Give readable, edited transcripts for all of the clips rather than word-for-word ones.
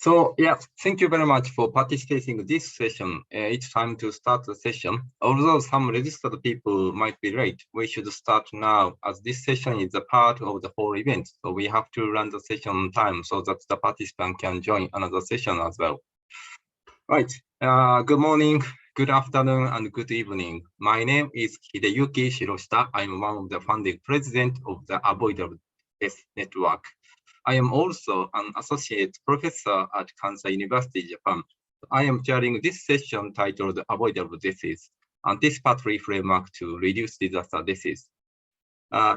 So yeah, thank you very much for participating in this session. It's time to start the session. Although some registered people might be late, we should start now as this session is a part of the whole event. So we have to run the session on time so that the participant can join another session as well. Right, good morning, good afternoon, and good evening. My name is Hideyuki Shiroshita. I'm one of the founding president of the Avoidable Deaths Network. I am also an associate professor at Kansai University, Japan. I am chairing this session titled Avoidable Deaths, Anticipatory Framework to Reduce Disaster Deaths.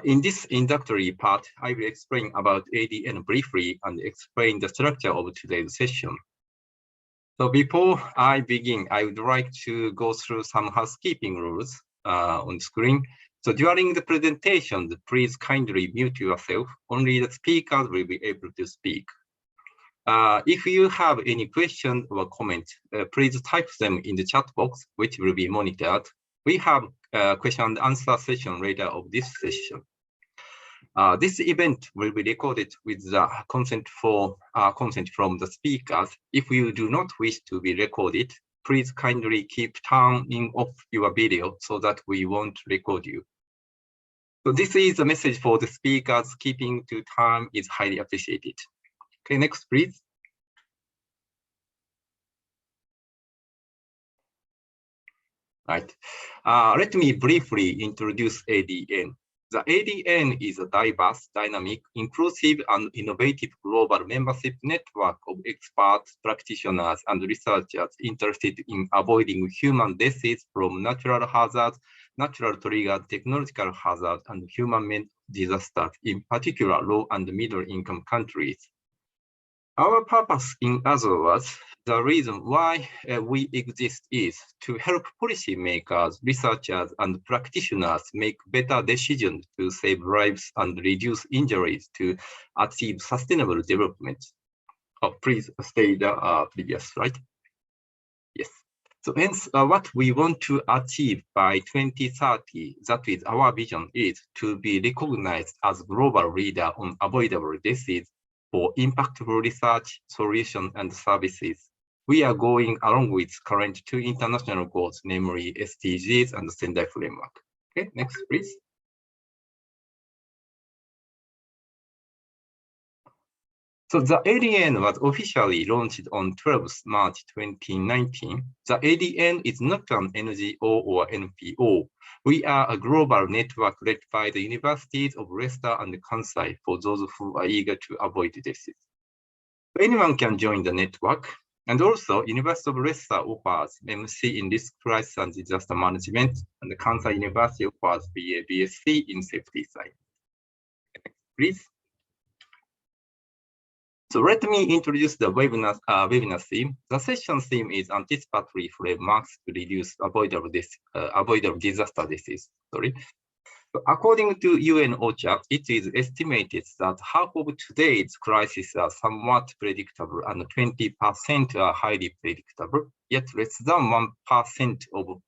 In this introductory part, I will explain about ADN briefly and explain the structure of today's session. So before I begin, I would like to go through some housekeeping rules on screen. So during the presentation, please kindly mute yourself. Only the speakers will be able to speak. If you have any questions or comments, please type them in the chat box, which will be monitored. We have a question and answer session later of this session. This event will be recorded with the consent from the speakers. If you do not wish to be recorded, please kindly keep turning off your video so that we won't record you. So this is a message for the speakers. Keeping to time is highly appreciated. Okay, next, please. Right. Let me briefly introduce ADN. The ADN is a diverse, dynamic, inclusive, and innovative global membership network of experts, practitioners, and researchers interested in avoiding human deaths from natural hazards, natural triggered technological hazards, and human-made disasters, in particular low and middle-income countries. Our purpose, in other words, the reason why we exist is to help policymakers, researchers, and practitioners make better decisions to save lives and reduce injuries to achieve sustainable development. Oh, please stay the previous slide. Yes. So hence, what we want to achieve by 2030, that is our vision, is to be recognized as global leader on avoidable deaths for impactful research, solutions, and services. We are going along with current two international goals, namely SDGs and the Sendai Framework. Okay, next, please. So the ADN was officially launched on 12th March 2019. The ADN is not an NGO or NPO. We are a global network led by the universities of Leicester and Kansai for those who are eager to avoid deaths. Anyone can join the network. And also, University of Leicester offers MC in Risk Crisis and Disaster Management, and the Kansai University offers BA, BSc in Safety Science. Next, please. So let me introduce the webinar theme. The session theme is Anticipatory Frameworks to Reduce Avoidable Disaster Deaths. So according to UNOCHA, it is estimated that half of today's crises are somewhat predictable and 20% are highly predictable, yet less than 1% of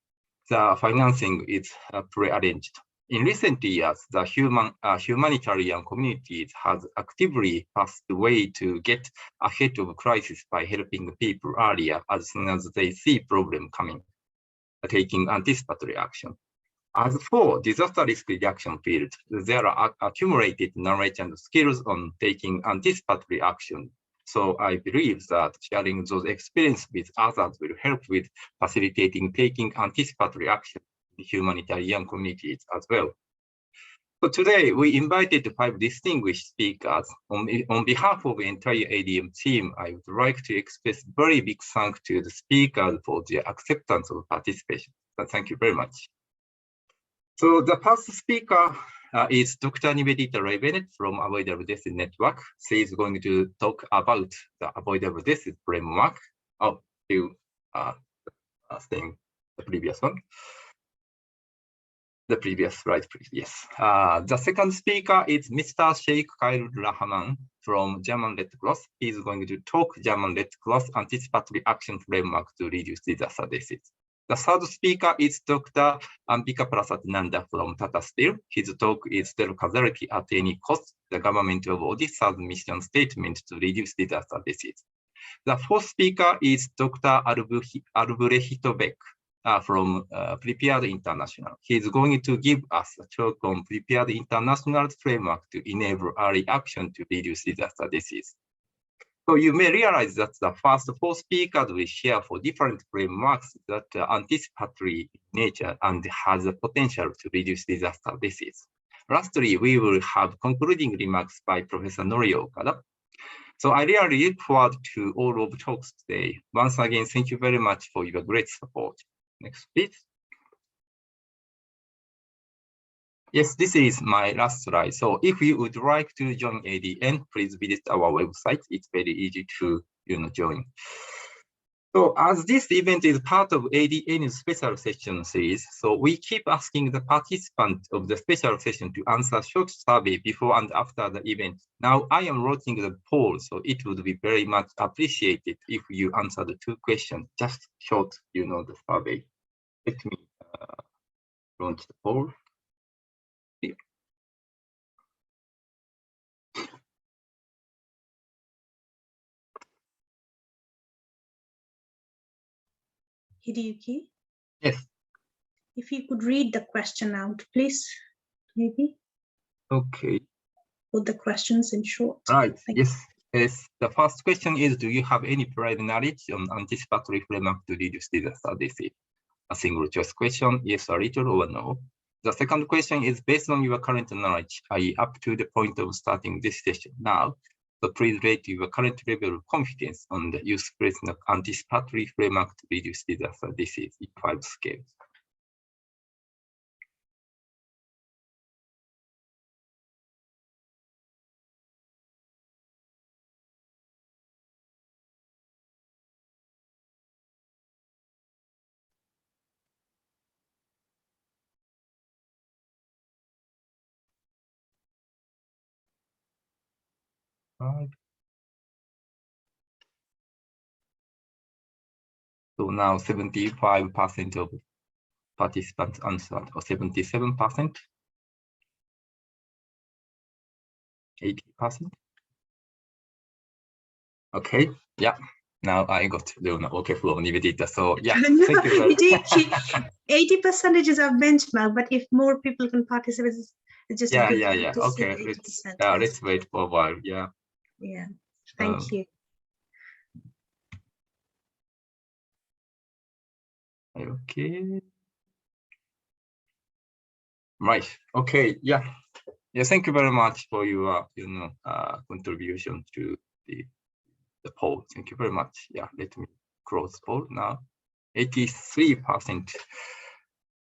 the financing is prearranged. In recent years, the humanitarian community has actively passed the way to get ahead of crisis by helping people earlier as soon as they see problem coming, taking anticipatory action. As for disaster risk reduction field, there are accumulated knowledge and skills on taking anticipatory action. So I believe that sharing those experiences with others will help with facilitating taking anticipatory action in humanitarian communities as well. So today we invited 5 distinguished speakers. On behalf of the entire ADM team, I would like to express very big thanks to the speakers for their acceptance of participation. So thank you very much. So the first speaker is Dr. Nibedita Ray-Bennett from Avoidable Deaths Network. She is going to talk about the Avoidable Deaths Framework. Oh, you saying the previous one. The previous slide, please. Yes. The second speaker is Mr. Sheikh Khairul Rahaman from German Red Cross. He is going to talk German Red Cross Anticipatory Action Framework to reduce disaster deaths. The third speaker is Dr. Ambika Prasad Nanda from Tata Steel. His talk is Steel Casualty at Any Cost, the government of Odisha's mission statement to reduce disaster deaths. The fourth speaker is Dr. Albrecht Beck from Prepared International. He is going to give us a talk on Prepared International framework to enable early action to reduce disaster disease. So you may realize that the first four speakers we share for different frameworks that are anticipatory in nature and has the potential to reduce disaster disease. Lastly, we will have concluding remarks by Professor Nori Okada. So I really look forward to all of talks today. Once again, thank you very much for your great support. Next, please. Yes, this is my last slide. So if you would like to join ADN, please visit our website. It's very easy to join. So as this event is part of ADN's special session series, so we keep asking the participants of the special session to answer short survey before and after the event. Now I am writing the poll, so it would be very much appreciated if you answer the two questions, just short, the survey. Let me launch the poll. Here. Hideyuki? Yes. If you could read the question out, please, maybe. Okay. Put the questions in short. Right. Yes. Yes. The first question is, do you have any prior knowledge on anticipatory framework to reduce disaster disease? A single choice question, yes or little or no. The second question is, based on your current knowledge, are you up to the point of starting this session now? So please rate your current level of confidence on the usefulness of anticipatory framework to reduce disaster disease in 5 scales. Right. So now 75% of participants answered, or 77%, 80%. Okay, yeah. Now I got the okay flow Nibedita. So yeah, thank you very much. 80% is our benchmark, but if more people can participate, it's just yeah. to Okay, let's wait for a while. Yeah. Yeah. Thank you. Okay. Right. Okay. Yeah. Yeah. Thank you very much for your contribution to the poll. Thank you very much. Yeah. Let me close poll now. 83%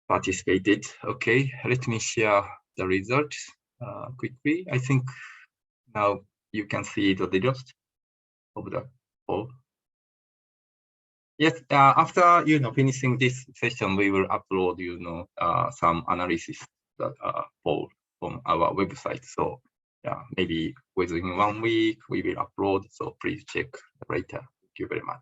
participated. Okay. Let me share the results quickly. I think now you can see the results of the poll. Yes, after finishing this session, we will upload some analysis that poll from our website. So yeah, maybe within 1 week we will upload. So please check later. Thank you very much.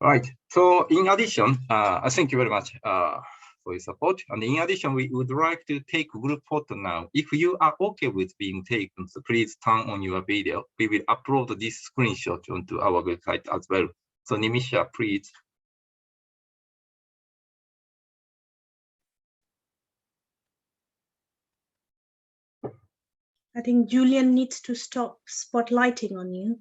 Right. So in addition, thank you very much for your support. And in addition, we would like to take group photo now. If you are okay with being taken, so please turn on your video. We will upload this screenshot onto our website as well. So Nimisha, please. I think Julian needs to stop spotlighting on you.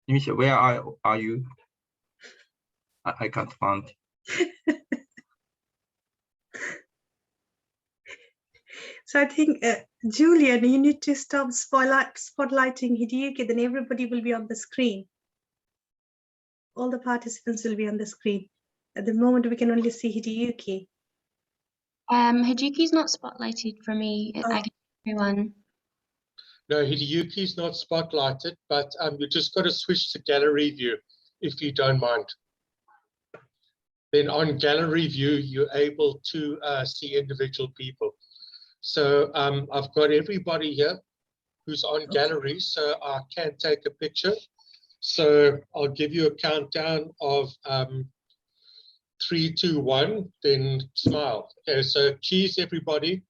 Nimisha, where are you? I can't find. So I think, Julian, you need to stop spotlighting Hideyuki, then everybody will be on the screen. All the participants will be on the screen. At the moment, we can only see Hideyuki. Hideyuki's not spotlighted for me. Oh. I can see everyone. No, Hideyuki's not spotlighted, but you just got to switch to gallery view if you don't mind. Then on gallery view, you're able to see individual people. So I've got everybody here who's on gallery, so I can take a picture So I'll give you a countdown of 3, 2, 1, then smile. Okay, so cheese, everybody.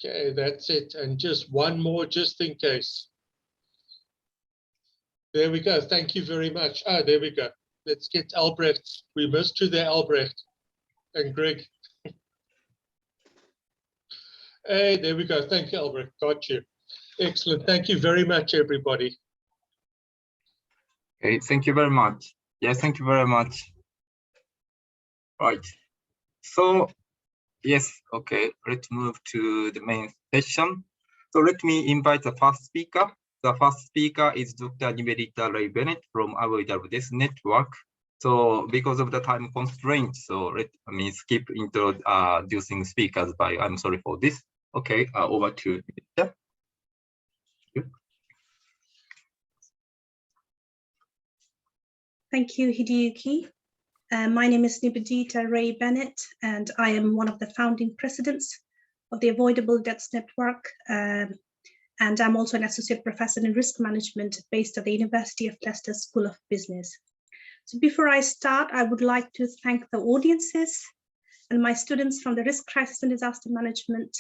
Okay, that's it. And just one more, just in case. There we go. Thank you very much. Ah, there we go. Let's get Albrecht. We missed you there, Albrecht and Greg. Hey, there we go. Thank you, Albrecht. Got you. Excellent. Thank you very much, everybody. Okay, thank you very much. Yes, thank you very much. Right. So, yes, okay, let's move to the main session. So let me invite the first speaker. The first speaker is Dr. Nibedita Ray-Bennett from Avoidable Deaths Network. So because of the time constraints, so let me skip introducing speakers by, I'm sorry for this. Okay, over to Nibedita. Thank you, Hideyuki. My name is Nibedita Ray-Bennett, and I am one of the founding presidents of the Avoidable Deaths Network. And I'm also an associate professor in risk management based at the University of Leicester School of Business. So before I start, I would like to thank the audiences and my students from the Risk, Crisis and Disaster Management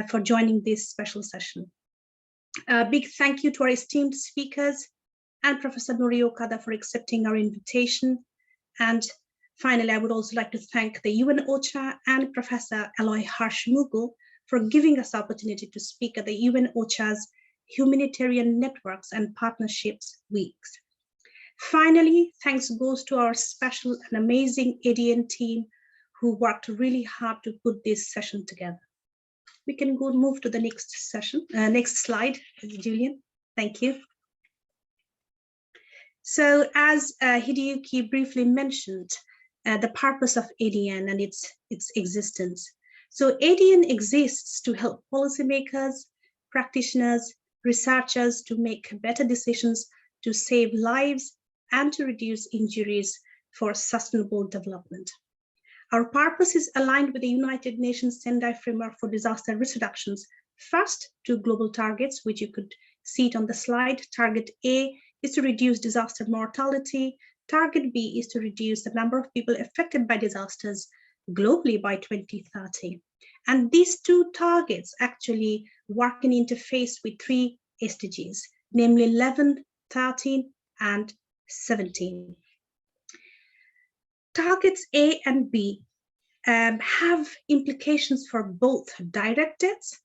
for joining this special session. A big thank you to our esteemed speakers and Professor Nori Okada for accepting our invitation. And finally, I would also like to thank the UNOCHA and Professor Aloy Harshmugu for giving us the opportunity to speak at the UNOCHA's Humanitarian Networks and Partnerships Weeks. Finally, thanks goes to our special and amazing ADN team who worked really hard to put this session together. We can go move to the next session, next slide, Julian. Thank you. So as Hideyuki briefly mentioned, the purpose of ADN and its existence. So ADN exists to help policymakers, practitioners, researchers to make better decisions to save lives and to reduce injuries for sustainable development. Our purpose is aligned with the United Nations Sendai Framework for Disaster Risk Reductions. First, 2 global targets, which you could see it on the slide. Target A is to reduce disaster mortality. Target B is to reduce the number of people affected by disasters globally by 2030. And these 2 targets actually work in interface with 3 SDGs, namely 11, 13, and 17. Targets A and B have implications for both direct deaths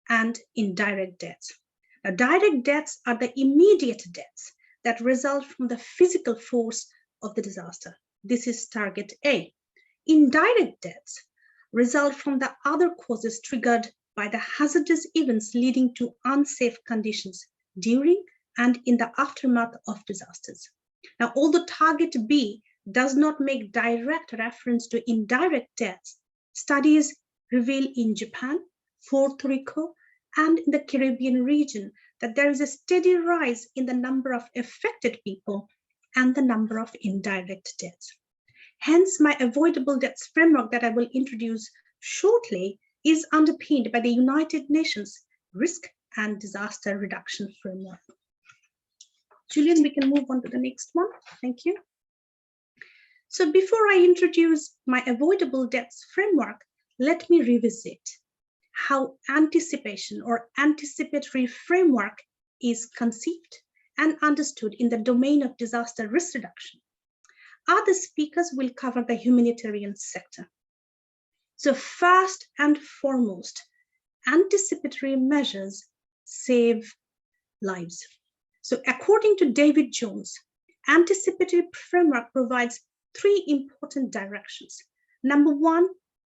and indirect deaths. Now, direct deaths are the immediate deaths that result from the physical force of the disaster. This is target A. Indirect deaths result from the other causes triggered by the hazardous events leading to unsafe conditions during and in the aftermath of disasters. Now, although target B does not make direct reference to indirect deaths, studies reveal in Japan, Puerto Rico, and in the Caribbean region that there is a steady rise in the number of affected people and the number of indirect deaths. Hence, my Avoidable Deaths Framework that I will introduce shortly is underpinned by the United Nations Risk and Disaster Reduction Framework. Julian, we can move on to the next one. Thank you. So before I introduce my Avoidable Deaths Framework, let me revisit how anticipation or anticipatory framework is conceived and understood in the domain of disaster risk reduction. Other speakers will cover the humanitarian sector. So first and foremost, anticipatory measures save lives. So according to David Jones, anticipatory framework provides 3 important directions. Number 1,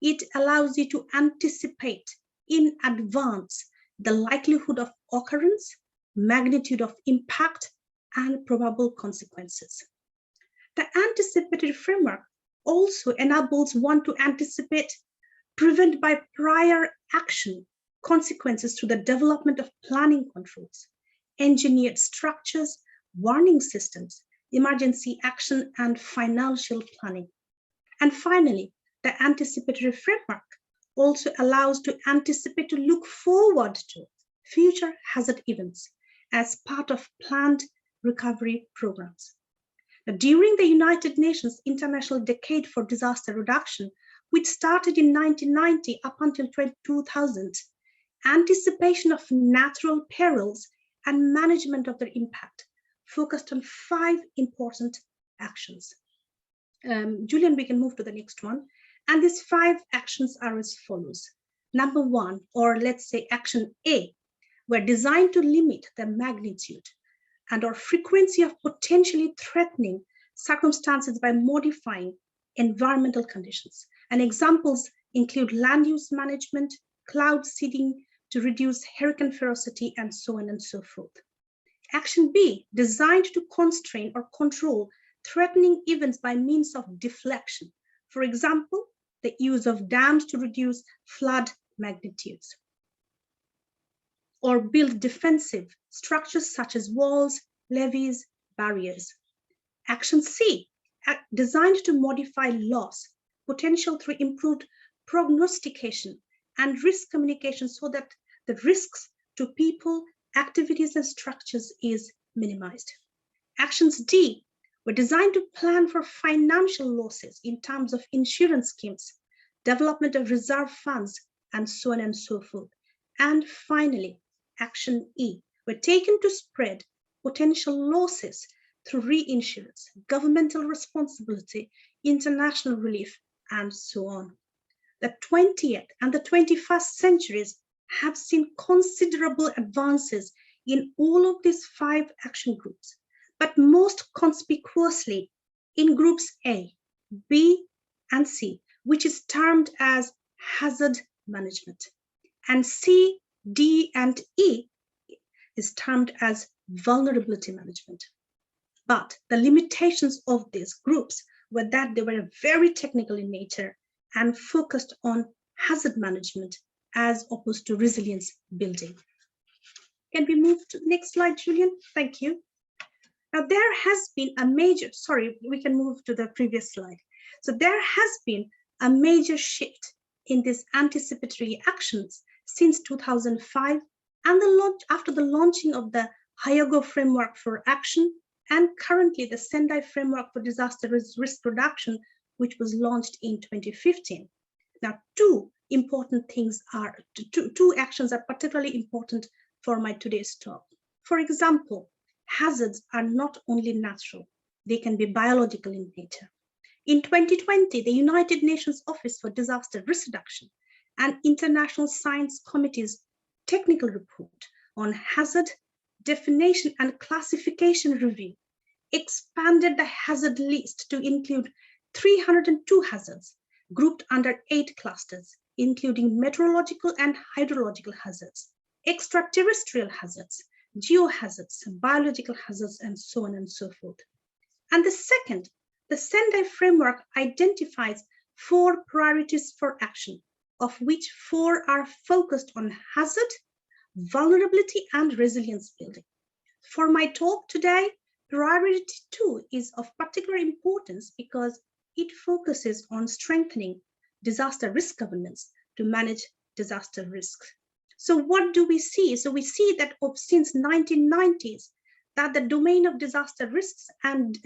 it allows you to anticipate in advance the likelihood of occurrence, magnitude of impact, and probable consequences. The anticipatory framework also enables one to anticipate, prevent by prior action, consequences to the development of planning controls, engineered structures, warning systems, emergency action, and financial planning. And finally, the anticipatory framework also allows to anticipate, to look forward to future hazard events as part of planned recovery programs. Now, during the United Nations International Decade for Disaster Reduction, which started in 1990 up until 2000, anticipation of natural perils and management of their impact focused on 5 important actions. Julian, we can move to the next one. And these 5 actions are as follows. Number 1, or let's say action A, were designed to limit the magnitude and or frequency of potentially threatening circumstances by modifying environmental conditions. And examples include land use management, cloud seeding to reduce hurricane ferocity, and so on and so forth. Action B, designed to constrain or control threatening events by means of deflection. For example, the use of dams to reduce flood magnitudes, or build defensive structures such as walls, levees, barriers. Action C, designed to modify loss potential through improved prognostication and risk communication so that the risks to people, activities, and structures is minimized. Actions D were designed to plan for financial losses in terms of insurance schemes, development of reserve funds, and so on and so forth. And finally, action E were taken to spread potential losses through reinsurance, governmental responsibility, international relief, and so on. The 20th and the 21st centuries have seen considerable advances in all of these 5 action groups, but most conspicuously in groups A, B, and C, which is termed as hazard management, and C, D, and E is termed as vulnerability management. But the limitations of these groups were that they were very technical in nature and focused on hazard management as opposed to resilience building. Can we move to the next slide, Julian? Thank you. Now there has been a major, sorry, we can move to the previous slide. So there has been a major shift in these anticipatory actions since 2005 and after the launching of the Hyogo Framework for Action and currently the Sendai Framework for Disaster Risk Reduction, which was launched in 2015. Now, two actions are particularly important for my today's talk. For example, hazards are not only natural, they can be biological in nature. In 2020, the United Nations Office for Disaster Risk Reduction and International Science Committee's technical report on hazard definition and classification review expanded the hazard list to include 302 hazards grouped under 8 clusters, including meteorological and hydrological hazards, extraterrestrial hazards, geohazards, biological hazards, and so on and so forth. And the second, the Sendai Framework identifies 4 priorities for action, of which 4 are focused on hazard, vulnerability, and resilience building. For my talk today, priority 2 is of particular importance because it focuses on strengthening disaster risk governance to manage disaster risks. So what do we see? So we see that since 1990s, that the domain of disaster risks and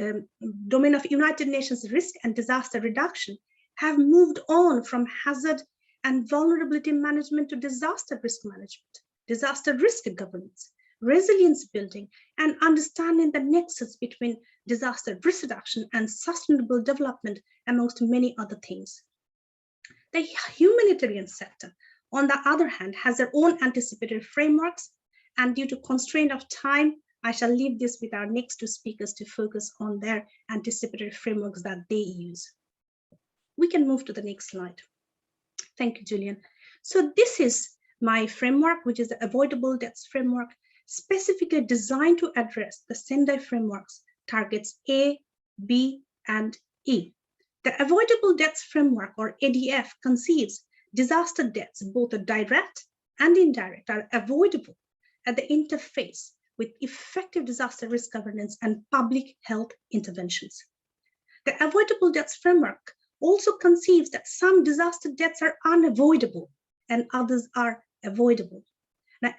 domain of United Nations risk and disaster reduction have moved on from hazard and vulnerability management to disaster risk management, disaster risk governance, resilience building, and understanding the nexus between disaster risk reduction and sustainable development, amongst many other things. The humanitarian sector, on the other hand, has their own anticipatory frameworks, and due to constraint of time, I shall leave this with our next 2 speakers to focus on their anticipatory frameworks that they use. We can move to the next slide. Thank you, Julian. So this is my framework, which is the Avoidable Deaths Framework, specifically designed to address the Sendai Framework's targets A, B, and E. The Avoidable Deaths Framework, or ADF, conceives disaster deaths, both direct and indirect, are avoidable at the interface with effective disaster risk governance and public health interventions. The Avoidable Deaths Framework also conceives that some disaster deaths are unavoidable and others are avoidable. Now,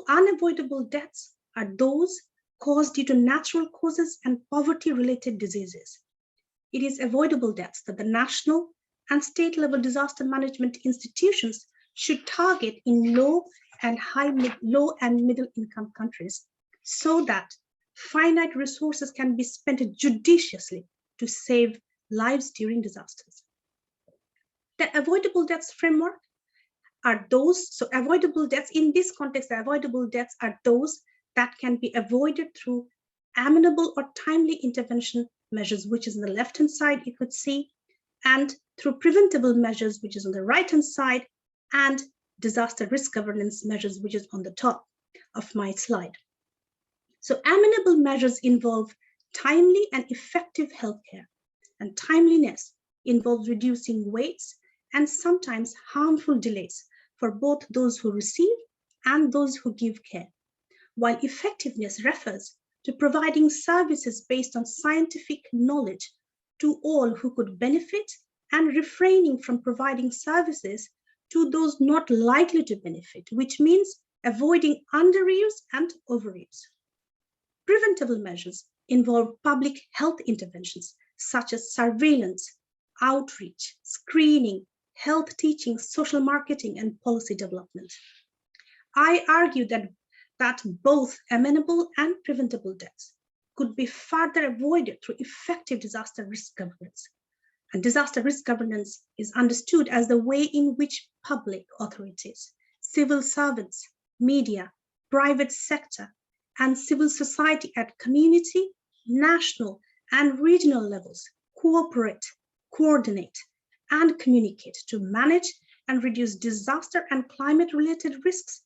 unavoidable deaths are those caused due to natural causes and poverty-related diseases. It is avoidable deaths that the national and state-level disaster management institutions should target in low and middle-income countries, so that finite resources can be spent judiciously to save lives during disasters. The avoidable deaths framework are those, so avoidable deaths, in this context, the avoidable deaths are those that can be avoided through amenable or timely intervention measures, which is on the left-hand side, you could see, and through preventable measures, which is on the right-hand side, and disaster risk governance measures, which is on the top of my slide. So amenable measures involve timely and effective healthcare, and timeliness involves reducing waits and sometimes harmful delays for both those who receive and those who give care, while effectiveness refers to providing services based on scientific knowledge to all who could benefit and refraining from providing services to those not likely to benefit, which means avoiding underuse and overuse. Preventable measures involve public health interventions such as surveillance, outreach, screening, health teaching, social marketing, and policy development. I argue that both amenable and preventable deaths could be further avoided through effective disaster risk governance. And disaster risk governance is understood as the way in which public authorities, civil servants, media, private sector, and civil society at community, national, and regional levels cooperate, coordinate, and communicate to manage and reduce disaster and climate-related risks,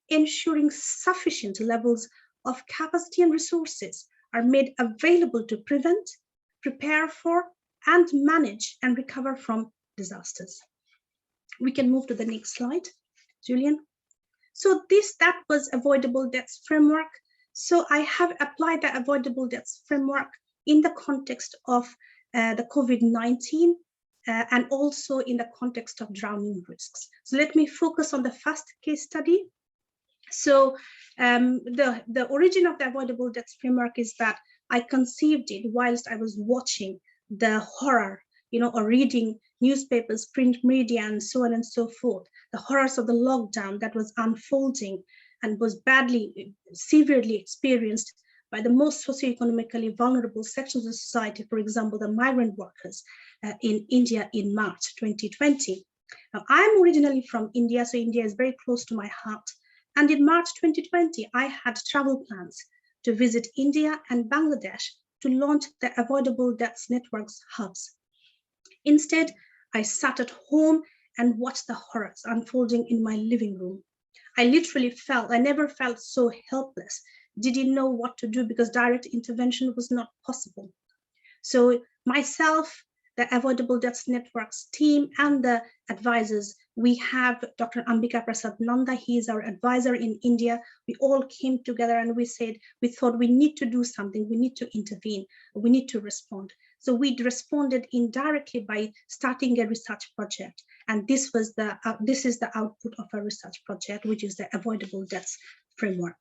ensuring sufficient levels of capacity and resources are made available to prevent, prepare for, and manage and recover from disasters. We can move to the next slide, Julian. So that was Avoidable Deaths Framework. So I have applied the Avoidable Deaths Framework in the context of the COVID-19 and also in the context of drowning risks. So let me focus on the first case study. So the origin of the Avoidable Deaths Framework is that I conceived it whilst I was watching the horror, or reading newspapers, print media, and so on and so forth, the horrors of the lockdown that was unfolding and was severely experienced by the most socioeconomically vulnerable sections of society, for example, the migrant workers in India in March 2020. Now, I'm originally from India, so India is very close to my heart. And in March 2020, I had travel plans to visit India and Bangladesh to launch the Avoidable Deaths Network's hubs. Instead, I sat at home and watched the horrors unfolding in my living room. I never felt so helpless, didn't know what to do because direct intervention was not possible. So myself, the Avoidable Deaths Network's team, and the advisors, we have Dr. Ambika Prasad Nanda, he is our advisor in India. We all came together and we thought we need to do something, we need to intervene, we need to respond. So we responded indirectly by starting a research project. And this is the output of a research project, which is the Avoidable Deaths Framework.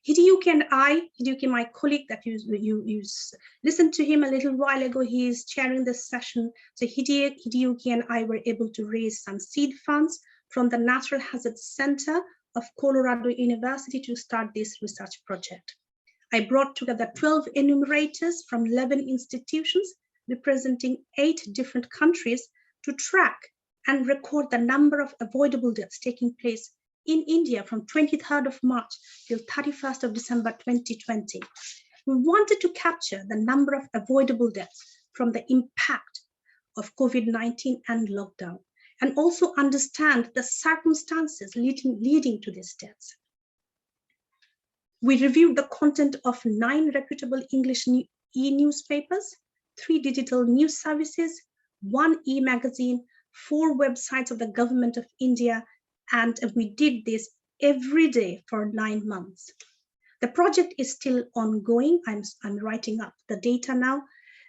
Hideyuki, my colleague that you listened to him a little while ago, he is chairing this session. So Hideyuki and I were able to raise some seed funds from the Natural Hazards Center of Colorado University to start this research project. I brought together 12 enumerators from 11 institutions representing 8 different countries to track and record the number of avoidable deaths taking place in India from 23rd of March till 31st of December 2020. We wanted to capture the number of avoidable deaths from the impact of COVID-19 and lockdown, and also understand the circumstances leading to these deaths. We reviewed the content of 9 reputable English e-newspapers, 3 digital news services, 1 e-magazine, 4 websites of the Government of India, and we did this every day for 9 months. The project is still ongoing. I'm writing up the data now,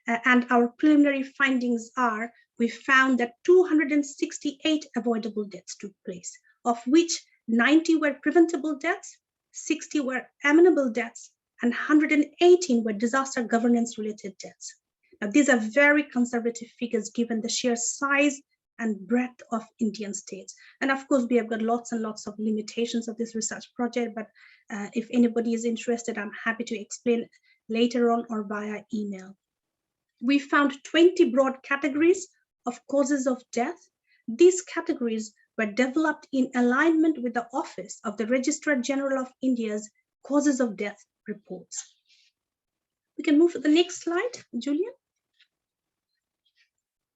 and our preliminary findings are, we found that 268 avoidable deaths took place, of which 90 were preventable deaths, 60 were amenable deaths, and 118 were disaster governance related deaths. Now, these are very conservative figures given the sheer size and breadth of Indian states. And of course, we have got lots and lots of limitations of this research project, but if anybody is interested, I'm happy to explain later on or via email. We found 20 broad categories of causes of death. These categories were developed in alignment with the Office of the Registrar General of India's Causes of Death reports. We can move to the next slide, Julian.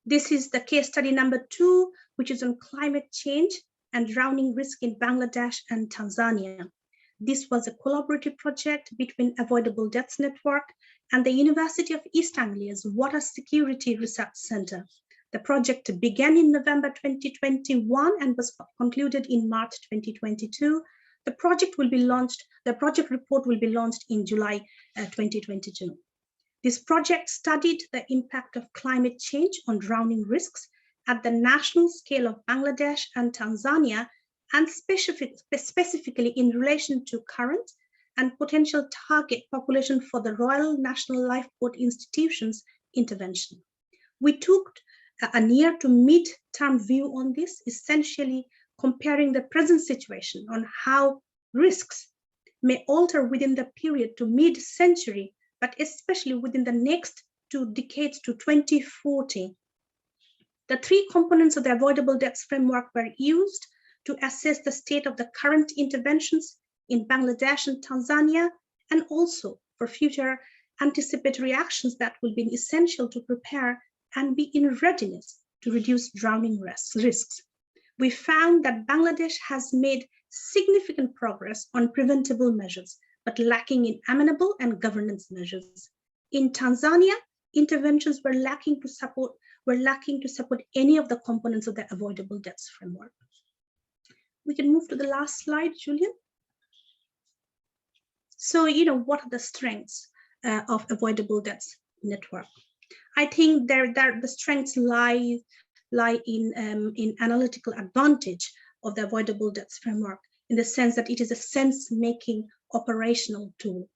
This is the case study number 2, which is on climate change and drowning risk in Bangladesh and Tanzania. This was a collaborative project between Avoidable Deaths Network and the University of East Anglia's Water Security Research Center. The project began in November 2021 and was concluded in March 2022. The project report will be launched in July 2022. This project studied the impact of climate change on drowning risks at the national scale of Bangladesh and Tanzania, and specifically in relation to current and potential target population for the Royal National Lifeboat Institution's intervention. We took a near to mid-term view on this, essentially comparing the present situation on how risks may alter within the period to mid-century, but especially within the next 2 decades to 2040. The 3 components of the Avoidable Deaths Framework were used to assess the state of the current interventions in Bangladesh and Tanzania, and also for future anticipatory actions that will be essential to prepare and be in readiness to reduce drowning risks. We found that Bangladesh has made significant progress on preventable measures, but lacking in amenable and governance measures. In Tanzania, interventions were lacking to support any of the components of the Avoidable Deaths Framework. We can move to the last slide, Julian. So, what are the strengths of Avoidable Deaths Network? I think the strengths lie in analytical advantage of the Avoidable Deaths Framework, in the sense that it is a sense-making operational tool.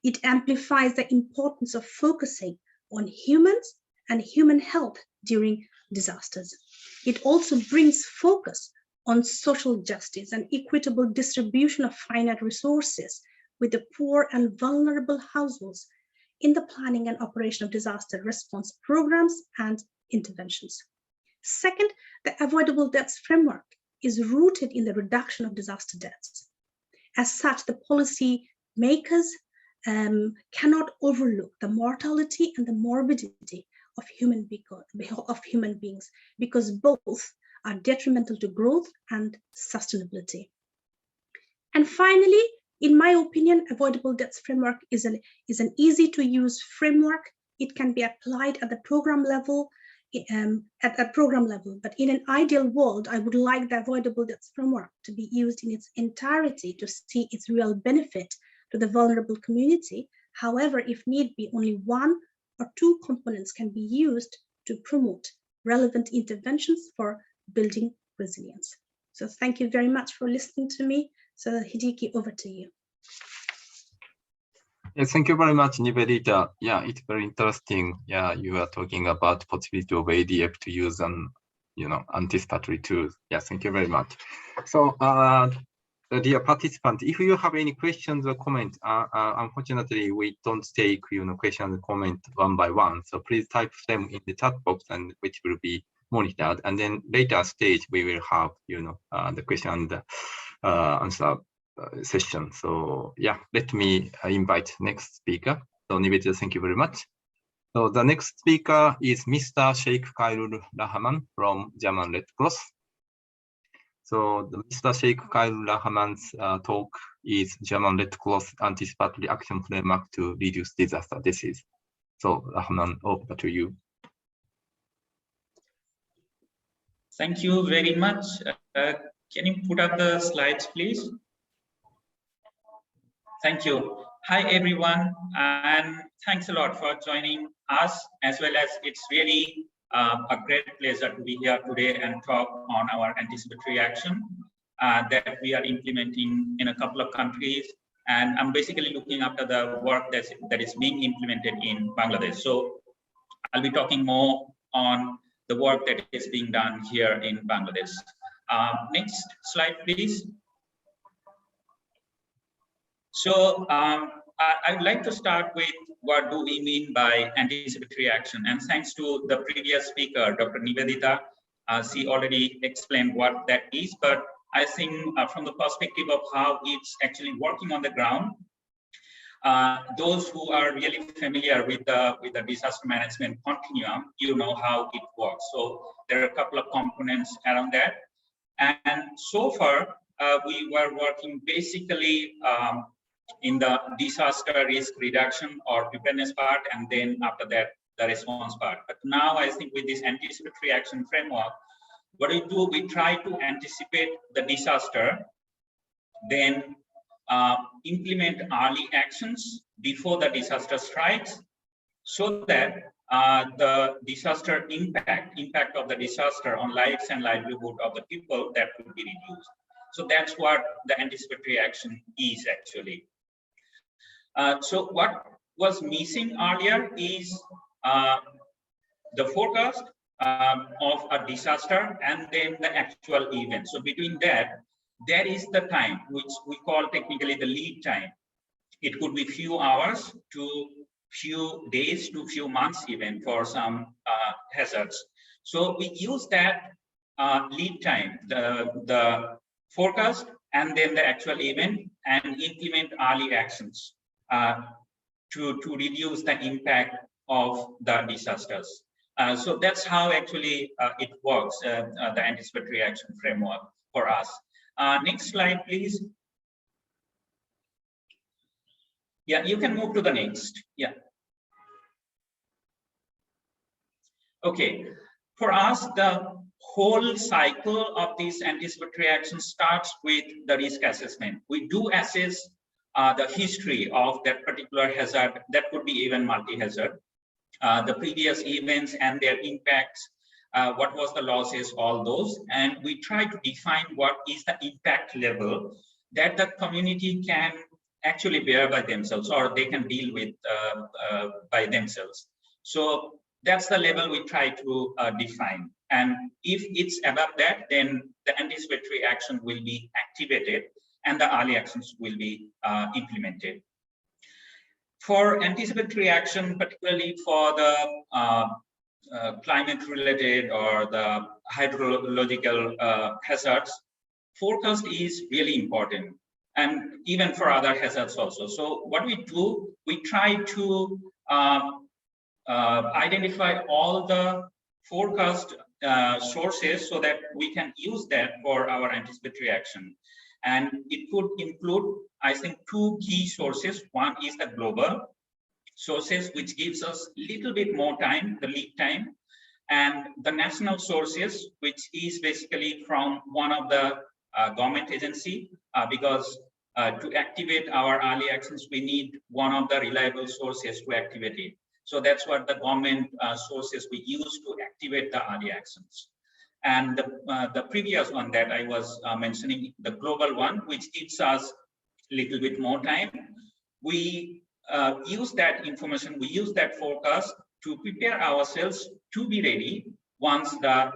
It amplifies the importance of focusing on humans and human health during disasters. It also brings focus on social justice and equitable distribution of finite resources with the poor and vulnerable households in the planning and operation of disaster response programs and interventions. Second, the Avoidable Deaths Framework is rooted in the reduction of disaster deaths. As such, the policy makers cannot overlook the mortality and the morbidity of human beings, because both are detrimental to growth and sustainability. And finally, in my opinion, Avoidable Deaths Framework is an easy-to-use framework. It can be applied at the program level, but in an ideal world, I would like the Avoidable Deaths Framework to be used in its entirety to see its real benefit to the vulnerable community. However, if need be, only 1 or 2 components can be used to promote relevant interventions for building resilience. So thank you very much for listening to me. So Hideyuki, over to you. Yes, thank you very much, Nibedita. Yeah, it's very interesting. Yeah, you are talking about possibility of ADF to use anticipatory tools. Yeah, thank you very much. So, dear participants, if you have any questions or comments, unfortunately, we don't take questions and comments one by one. So please type them in the chat box, and which will be monitored. And then later stage, we will have the question and answer session. So yeah, let me invite next speaker. So Nibedita, thank you very much. So the next speaker is Mr. Sheikh Khairul Rahaman from German Red Cross. So Mr. Sheikh Khairul Rahaman's talk is German Red Cross Anticipatory Action Framework to Reduce Disaster Disease. So Rahaman, over to you. Thank you very much. Can you put up the slides, please? Thank you. Hi, everyone, and thanks a lot for joining us, as well as it's really a great pleasure to be here today and talk on our anticipatory action. that we are implementing in a couple of countries. And I'm basically looking after the work that is being implemented in Bangladesh. So I'll be talking more on the work that is being done here in Bangladesh. Next slide, please. So I'd like to start with what do we mean by anticipatory action. And thanks to the previous speaker, Dr. Nibedita, she already explained what that is. But I think from the perspective of how it's actually working on the ground, those who are really familiar with the disaster management continuum, you know how it works. So there are a couple of components around that. And so far, we were working basically in the disaster risk reduction or preparedness part, and then after that, the response part. But now I think with this anticipatory action framework, what we do, we try to anticipate the disaster, then implement early actions before the disaster strikes, so that the disaster impact of the disaster on lives and livelihood of the people, that will be reduced. So that's what the anticipatory action is actually. So what was missing earlier is the forecast of a disaster and then the actual event. So between that, there is the time which we call technically the lead time. It could be few hours to few days to few months even for some hazards. So we use that lead time, the forecast and then the actual event, and implement early actions to reduce the impact of the disasters. So that's how actually it works, the anticipatory action framework for us. Next slide, please. Yeah, you can move to the next. Yeah. Okay, for us, the whole cycle of this anticipatory action starts with the risk assessment. We do assess the history of that particular hazard. That could be even multi-hazard, the previous events and their impacts, what was the losses, all those. And we try to define what is the impact level that the community can actually bear by themselves, or they can deal with by themselves. So that's the level we try to define. And if it's above that, then the anticipatory action will be activated and the early actions will be implemented. For anticipatory action, particularly for the climate-related or the hydrological hazards, forecast is really important, and even for other hazards also. So what we do, we try to identify all the forecast sources so that we can use that for our anticipatory action. And it could include, I think, two key sources. One is the global sources, which gives us a little bit more time, the lead time, and the national sources, which is basically from one of the government agency, because to activate our early actions, we need one of the reliable sources to activate it. So that's what the government sources we use to activate the early actions. And the previous one that I was mentioning, the global one, which gives us a little bit more time. We use that information, we use that forecast to prepare ourselves to be ready. Once the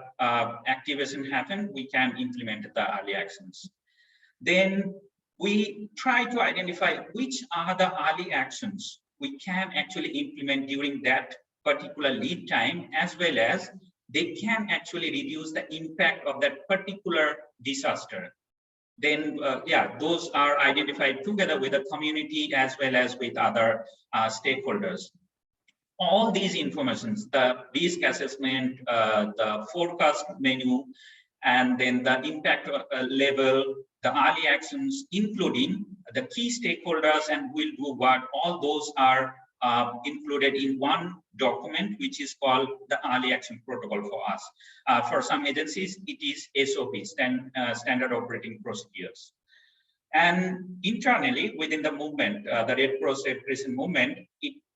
activation happens, we can implement the early actions. Then we try to identify which are the early actions we can actually implement during that particular lead time, as well as they can actually reduce the impact of that particular disaster. Then, yeah, those are identified together with the community as well as with other stakeholders. All these informations, the risk assessment, the forecast menu, and then the impact level, the early actions, including the key stakeholders and will do what, all those are included in one document, which is called the early action protocol for us. For some agencies, it is SOPs, standard operating procedures. And internally within the movement, the Red Cross Red Crescent movement,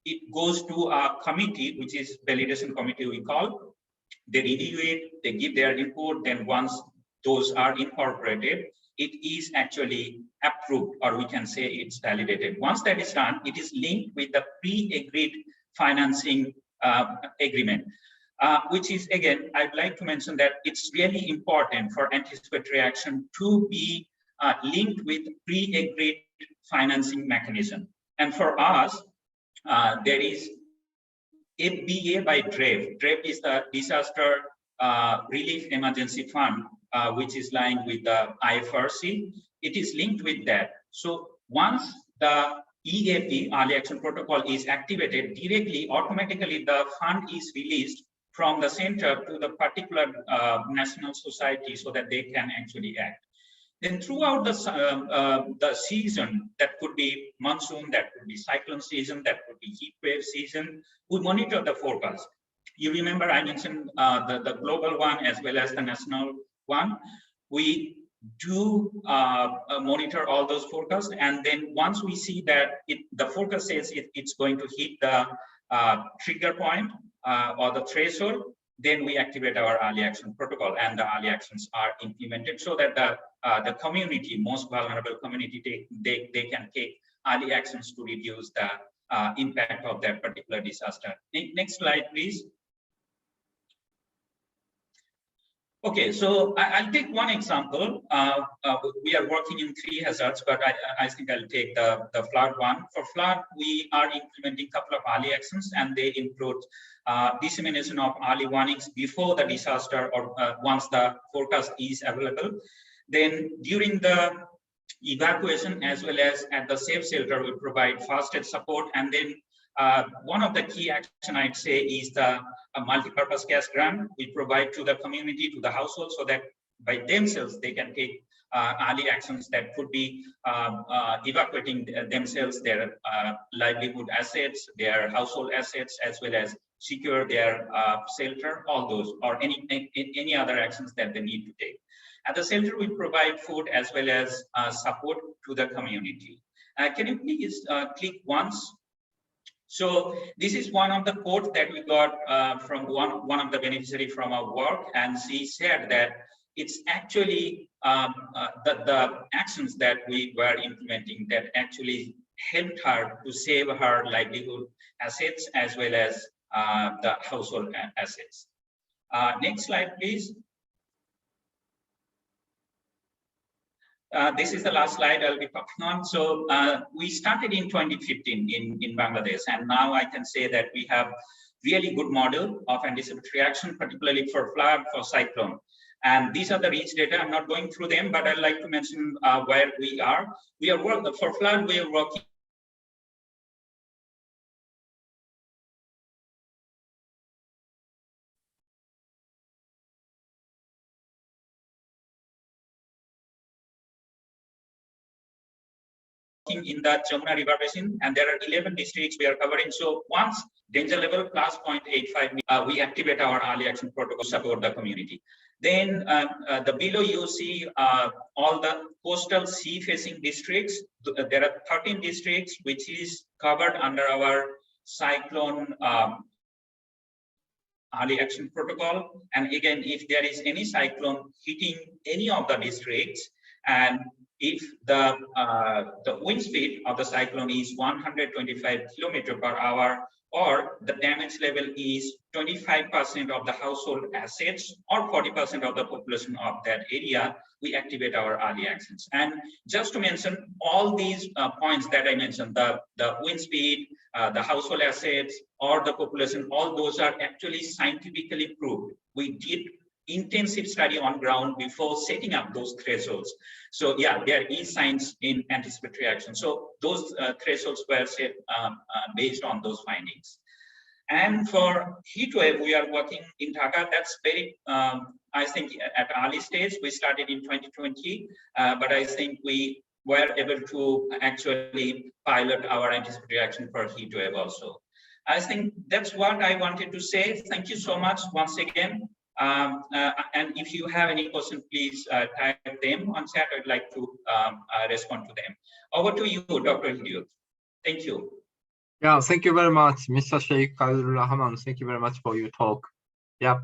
it goes to a committee, which is validation committee we call. They review it, they give their input, then once those are incorporated, it is actually approved, or we can say it's validated. Once that is done, it is linked with the pre-agreed financing agreement, which is, again, I'd like to mention that it's really important for anticipatory action to be linked with pre-agreed financing mechanism. And for us, there is FBA by DREF. DREF is the Disaster Relief Emergency Fund, which is lying with the IFRC. It is linked with that. So once the EAP, Early Action Protocol, is activated, directly, automatically, the fund is released from the center to the particular national society so that they can actually act. Then throughout the season, that could be monsoon, that could be cyclone season, that could be heat wave season, we monitor the forecast. You remember I mentioned the global one as well as the national one. We do monitor all those forecasts, and then once we see that the forecast says it's going to hit the trigger point or the threshold, then we activate our early action protocol, and the early actions are implemented so that the community, most vulnerable community, they can take early actions to reduce the impact of that particular disaster. Next slide, please. Okay, so I'll take one example. We are working in 3 hazards, but I think I'll take the flood one. For flood, we are implementing a couple of early actions, and they include dissemination of early warnings before the disaster or once the forecast is available. Then during the evacuation as well as at the safe shelter, we provide first aid support. And then one of the key action I'd say is the multi-purpose cash grant we provide to the community, to the household, so that by themselves they can take early actions that could be evacuating themselves, their livelihood assets, their household assets, as well as secure their shelter, all those, or any other actions that they need to take. At the shelter, we provide food as well as support to the community. Can you please click once? So this is one of the quotes that we got from one of the beneficiary from our work, and she said that it's actually the actions that we were implementing that actually helped her to save her livelihood assets as well as the household assets. Next slide, please. This is the last slide I'll be talking on. So we started in 2015 in Bangladesh, and now I can say that we have really good model of anticipatory action, particularly for flood, for cyclone. And these are the rich data. I'm not going through them, but I'd like to mention where we are. We are working for flood. We are working in the Jamuna River Basin, and there are 11 districts we are covering. So once danger level plus 0.85, we activate our early action protocol to support the community. Then the below you see all the coastal sea-facing districts. There are 13 districts which is covered under our cyclone early action protocol. And again, if there is any cyclone hitting any of the districts, and if the wind speed of the cyclone is 125 km/h, or the damage level is 25% of the household assets or 40% of the population of that area, we activate our early actions. And just to mention all these points that I mentioned, the wind speed, the household assets, or the population, all those are actually scientifically proved. We did intensive study on ground before setting up those thresholds. So yeah, there is science in anticipatory action. So those thresholds were set based on those findings. And for heat wave, we are working in Dhaka. That's very, I think at early stage, we started in 2020, but I think we were able to actually pilot our anticipatory action for heat wave also. I think that's what I wanted to say. Thank you so much once again. And if you have any questions, please type them on chat. I'd like to respond to them. Over to you, Dr. Hideyuki. Thank you. Yeah, thank you very much, Mr. Sheikh, Khairul, Rahaman. Thank you very much for your talk. Yeah,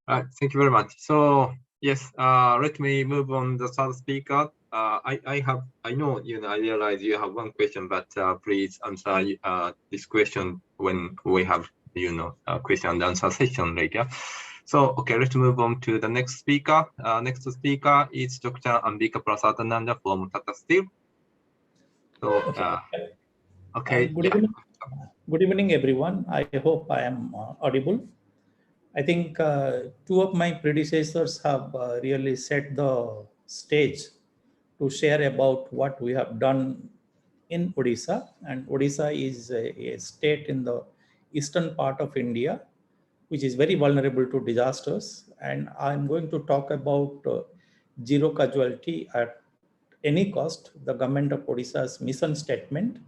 thank you very much. So Yes, let me move on the third speaker. I know, I realize you have one question, but please answer this question when we have, question and answer session later. So, okay, let's move on to the next speaker. Next speaker is Dr. Ambika Prasadananda from Tata Steel. So, okay. Good evening. Good evening, everyone. I hope I am audible. I think two of my predecessors have really set the stage to share about what we have done in Odisha. And Odisha is a state in the eastern part of India, which is very vulnerable to disasters. And I'm going to talk about zero casualty at any cost, the government of Odisha's mission statement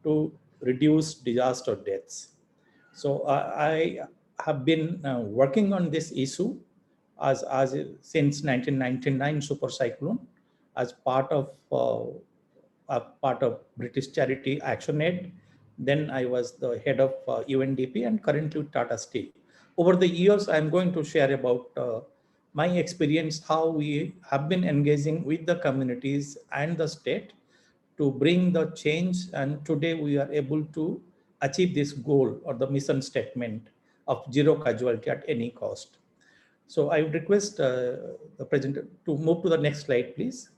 to reduce disaster deaths. So I have been working on this issue as since 1999 super cyclone as part of British charity ActionAid. Then I was the head of UNDP and currently Tata Steel. Over the years, I'm going to share about my experience, how we have been engaging with the communities and the state to bring the change, and today we are able to achieve this goal or the mission statement of zero casualty at any cost. So I would request the presenter to move to the next slide, please.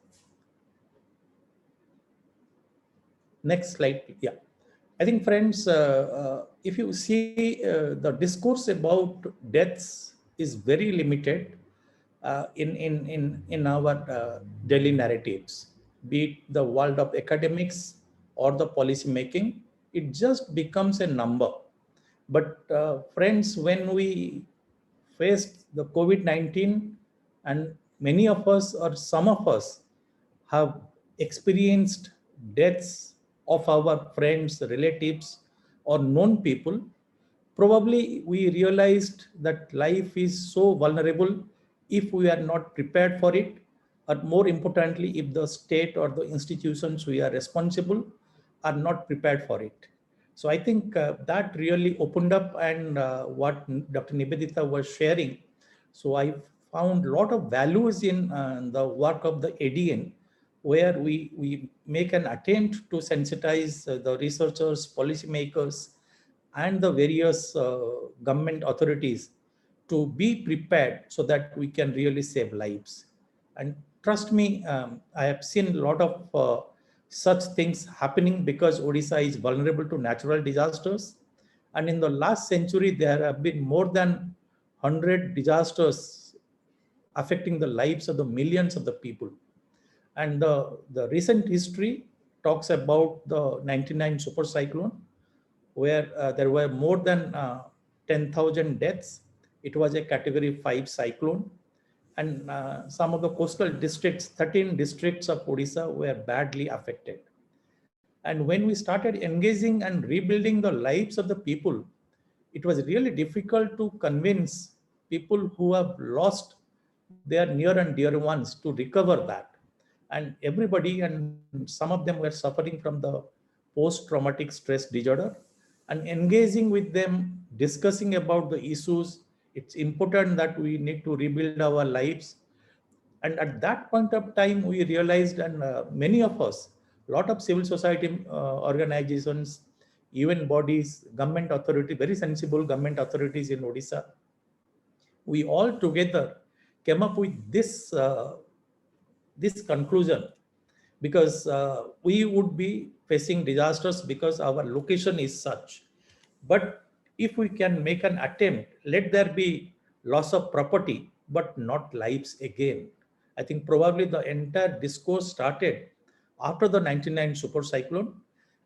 Next slide, yeah. I think, friends, if you see the discourse about deaths is very limited in our daily narratives, be it the world of academics or the policy making. It just becomes a number. But friends, when we faced the COVID-19, and many of us or some of us have experienced deaths of our friends, relatives, or known people, probably we realized that life is so vulnerable if we are not prepared for it, or more importantly, if the state or the institutions we are responsible are not prepared for it. So I think that really opened up, and what Dr. Nibedita was sharing. So I found a lot of values in the work of the ADN, where we make an attempt to sensitize the researchers, policymakers, and the various government authorities to be prepared so that we can really save lives. And trust me, I have seen a lot of such things happening because Odisha is vulnerable to natural disasters. And in the last century, there have been more than 100 disasters affecting the lives of the millions of the people. And the recent history talks about the 99 super cyclone, where there were more than 10,000 deaths. It was a category 5 cyclone. And some of the coastal districts, 13 districts of Odisha were badly affected. And when we started engaging and rebuilding the lives of the people, it was really difficult to convince people who have lost their near and dear ones to recover that. And everybody, and some of them were suffering from the post-traumatic stress disorder, and engaging with them, discussing about the issues. It's important that we need to rebuild our lives. And at that point of time, we realized, and many of us, a lot of civil society organizations, UN bodies, government authority, very sensible government authorities in Odisha, we all together came up with this conclusion, because we would be facing disasters because our location is such. But if we can make an attempt, let there be loss of property, but not lives again. I think probably the entire discourse started after the 99 super cyclone.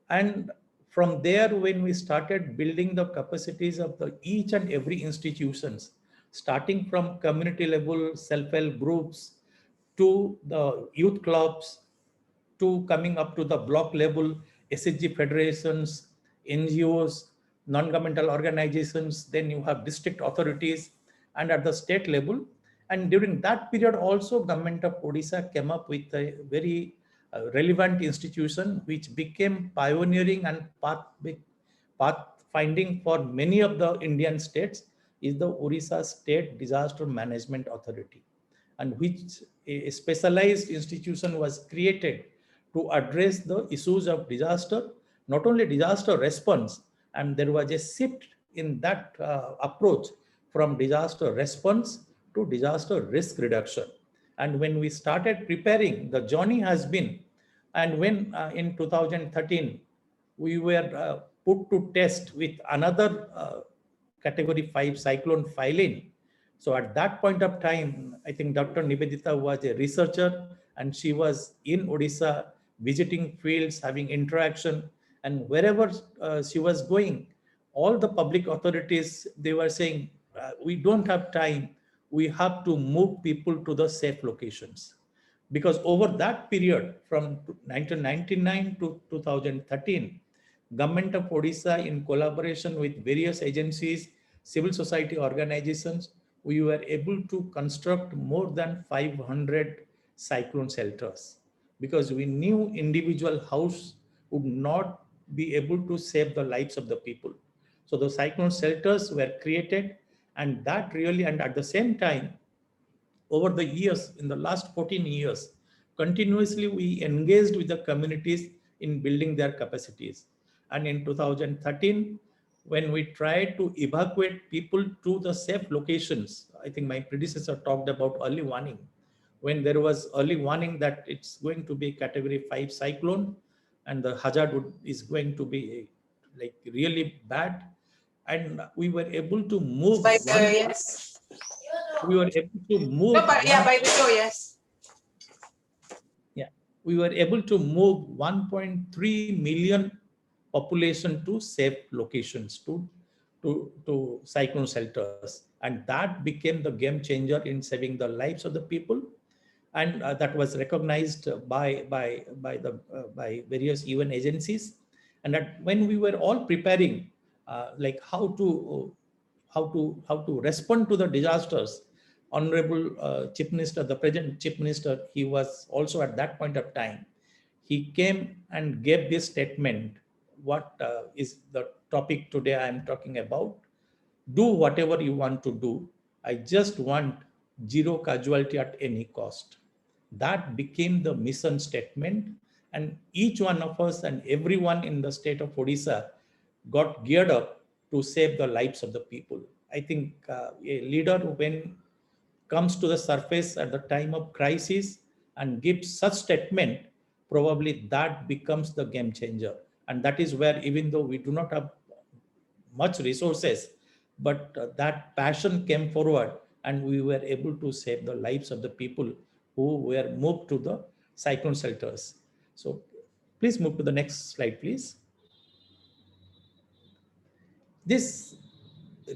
And from there, when we started building the capacities of each and every institutions, starting from community level, self-help groups, to the youth clubs, to coming up to the block level, SHG federations, NGOs, non-governmental organizations, then you have district authorities, and at the state level. And during that period also, government of Odisha came up with a very relevant institution which became pioneering and path finding for many of the Indian states, is the Odisha State Disaster Management Authority. and which a specialized institution was created to address the issues of disaster, not only disaster response, and there was a shift in that approach from disaster response to disaster risk reduction. And when we started preparing, the journey has been, and when in 2013, we were put to test with another category 5 cyclone Phylline. So at that point of time, I think Dr. Nibedita was a researcher, and she was in Odisha visiting fields, having interaction, and wherever she was going, all the public authorities, they were saying, we don't have time, we have to move people to the safe locations. Because over that period from 1999 to 2013, Government of Odisha, in collaboration with various agencies, civil society organizations, we were able to construct more than 500 cyclone shelters, because we knew individual house would not be able to save the lives of the people. So the cyclone shelters were created, and that really, and at the same time, over the years, in the last 14 years, continuously we engaged with the communities in building their capacities. And in 2013, when we tried to evacuate people to the safe locations, I think my predecessor talked about early warning. When there was early warning that it's going to be category 5 cyclone and the hazard is going to be like really bad, and we were able to move By the yes. we were able to move No, but yeah, by the show, yes. Yeah, we were able to move 1.3 million population to safe locations, to cyclone shelters, and that became the game changer in saving the lives of the people. And that was recognized by various UN agencies. And that when we were all preparing like how to respond to the disasters, Honorable Chief Minister, the present Chief Minister, he was also at that point of time, he came and gave this statement. What is the topic today I am talking about? Do whatever you want to do. I just want zero casualty at any cost. That became the mission statement, and each one of us and everyone in the state of Odisha got geared up to save the lives of the people. I think a leader, when comes to the surface at the time of crisis and gives such statement, probably that becomes the game changer. And that is where, even though we do not have much resources, but that passion came forward, and we were able to save the lives of the people who were moved to the cyclone shelters. So please move to the next slide, please. This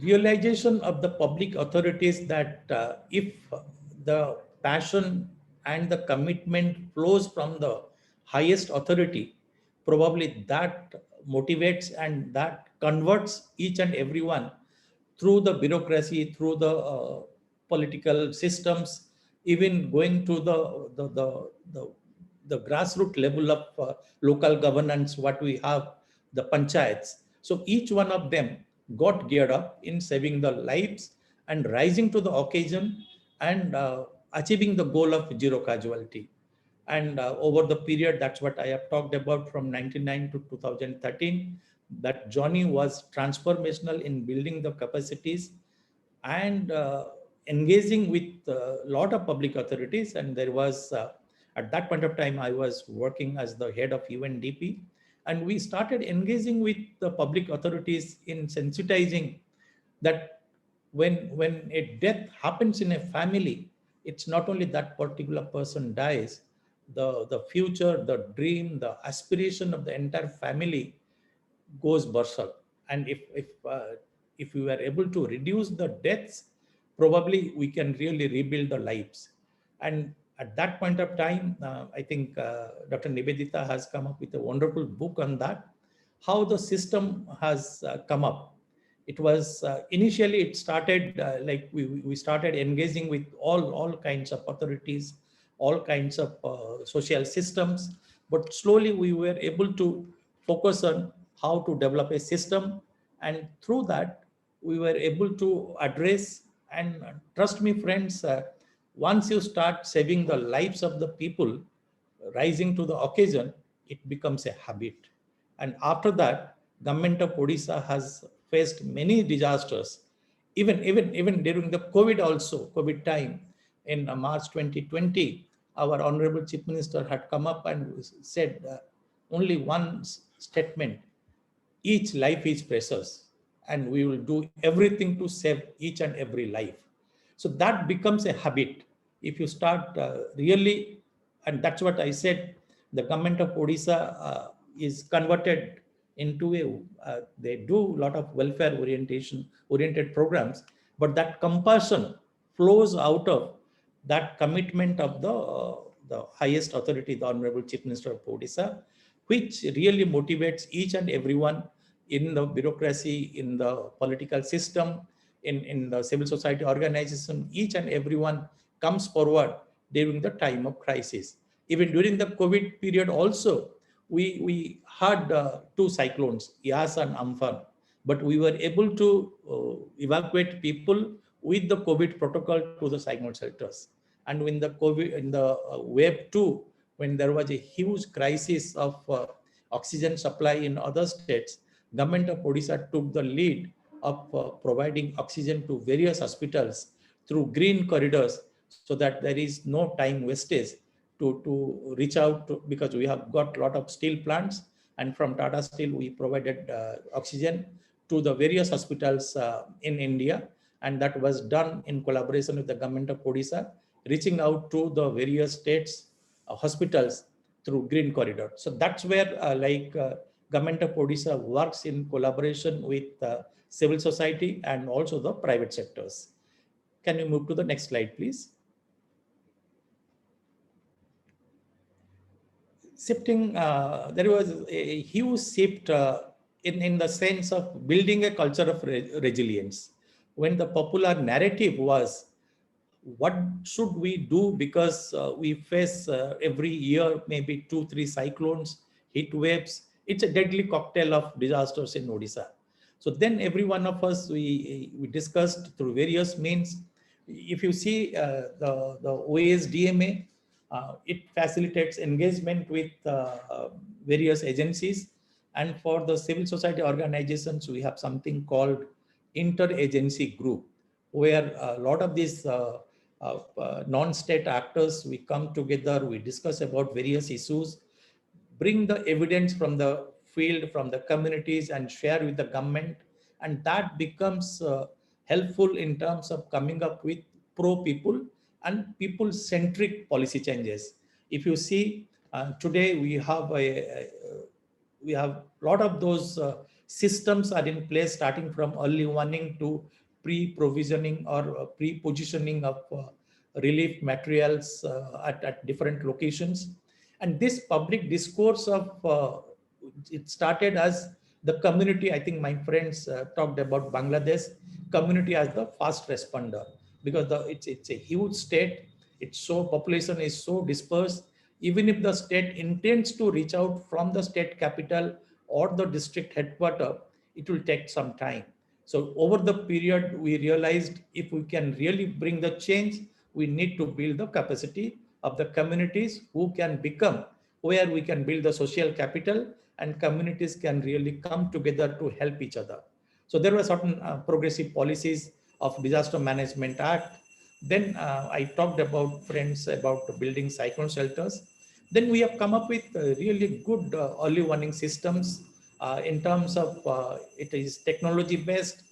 realization of the public authorities that if the passion and the commitment flows from the highest authority, probably that motivates and that converts each and everyone through the bureaucracy, through the political systems, even going to the grassroots level of local governance, what we have, the panchayats. So each one of them got geared up in saving the lives and rising to the occasion and achieving the goal of zero casualty. And over the period, that's what I have talked about from 1999 to 2013, that journey was transformational in building the capacities and engaging with a lot of public authorities. And there was, at that point of time, I was working as the head of UNDP. And we started engaging with the public authorities in sensitizing that when a death happens in a family, it's not only that particular person dies, the future, the dream, the aspiration of the entire family goes berserk. And if we were able to reduce the deaths, probably we can really rebuild the lives. And at that point of time, I think Dr. Nibedita has come up with a wonderful book on that, how the system has come up. It was initially, it started like we started engaging with all kinds of authorities, all kinds of social systems, but slowly we were able to focus on how to develop a system. And through that, we were able to address, and trust me, friends, Once you start saving the lives of the people, rising to the occasion, it becomes a habit. And after that, government of Odisha has faced many disasters, even during the COVID time in March 2020, our Honorable Chief Minister had come up and said only one statement: each life is precious, and we will do everything to save each and every life. So that becomes a habit. If you start really, and that's what I said, the government of Odisha is converted into they do a lot of welfare oriented programs, but that compassion flows out of that commitment of the highest authority, the Honorable Chief Minister of Odisha, which really motivates each and everyone in the bureaucracy, in the political system, in the civil society organization. Each and everyone comes forward during the time of crisis. Even during the COVID period also, we had two cyclones, Yas and Amphan, but we were able to evacuate people with the COVID protocol to the cyclone shelters. And when the COVID, in the wave 2, when there was a huge crisis of oxygen supply in other states, government of Odisha took the lead of providing oxygen to various hospitals through green corridors, so that there is no time wastage to reach out to, because we have got a lot of steel plants, and from Tata Steel we provided oxygen to the various hospitals in India, and that was done in collaboration with the government of Odisha, reaching out to the various states hospitals through green corridor. So that's where government of Odisha works in collaboration with civil society and also the private sectors. Can you move to the next slide, please? Shifting, there was a huge shift in the sense of building a culture of resilience. When the popular narrative was, what should we do, because we face every year maybe 2-3 cyclones, heat waves. It's a deadly cocktail of disasters in Odisha. So then every one of us, we discussed through various means. If you see the OASDMA, it facilitates engagement with various agencies. And for the civil society organizations, we have something called interagency group, where a lot of these non-state actors, we come together, we discuss about various issues, bring the evidence from the field, from the communities, and share with the government. And that becomes helpful in terms of coming up with pro-people and people-centric policy changes. If you see, today we have a lot of those systems are in place, starting from early warning to pre-provisioning or pre-positioning of relief materials at different locations. And this public discourse of it started as the community. I think my friends talked about Bangladesh community as the fast responder, because it's a huge state. It's so, population is so dispersed. Even if the state intends to reach out from the state capital or the district headquarters, it will take some time. So over the period, we realized if we can really bring the change, we need to build the capacity of the communities who can become, where we can build the social capital and communities can really come together to help each other. So there were certain progressive policies of Disaster Management Act. Then I talked about, friends, about building cyclone shelters. Then we have come up with really good early warning systems in terms of it is technology based.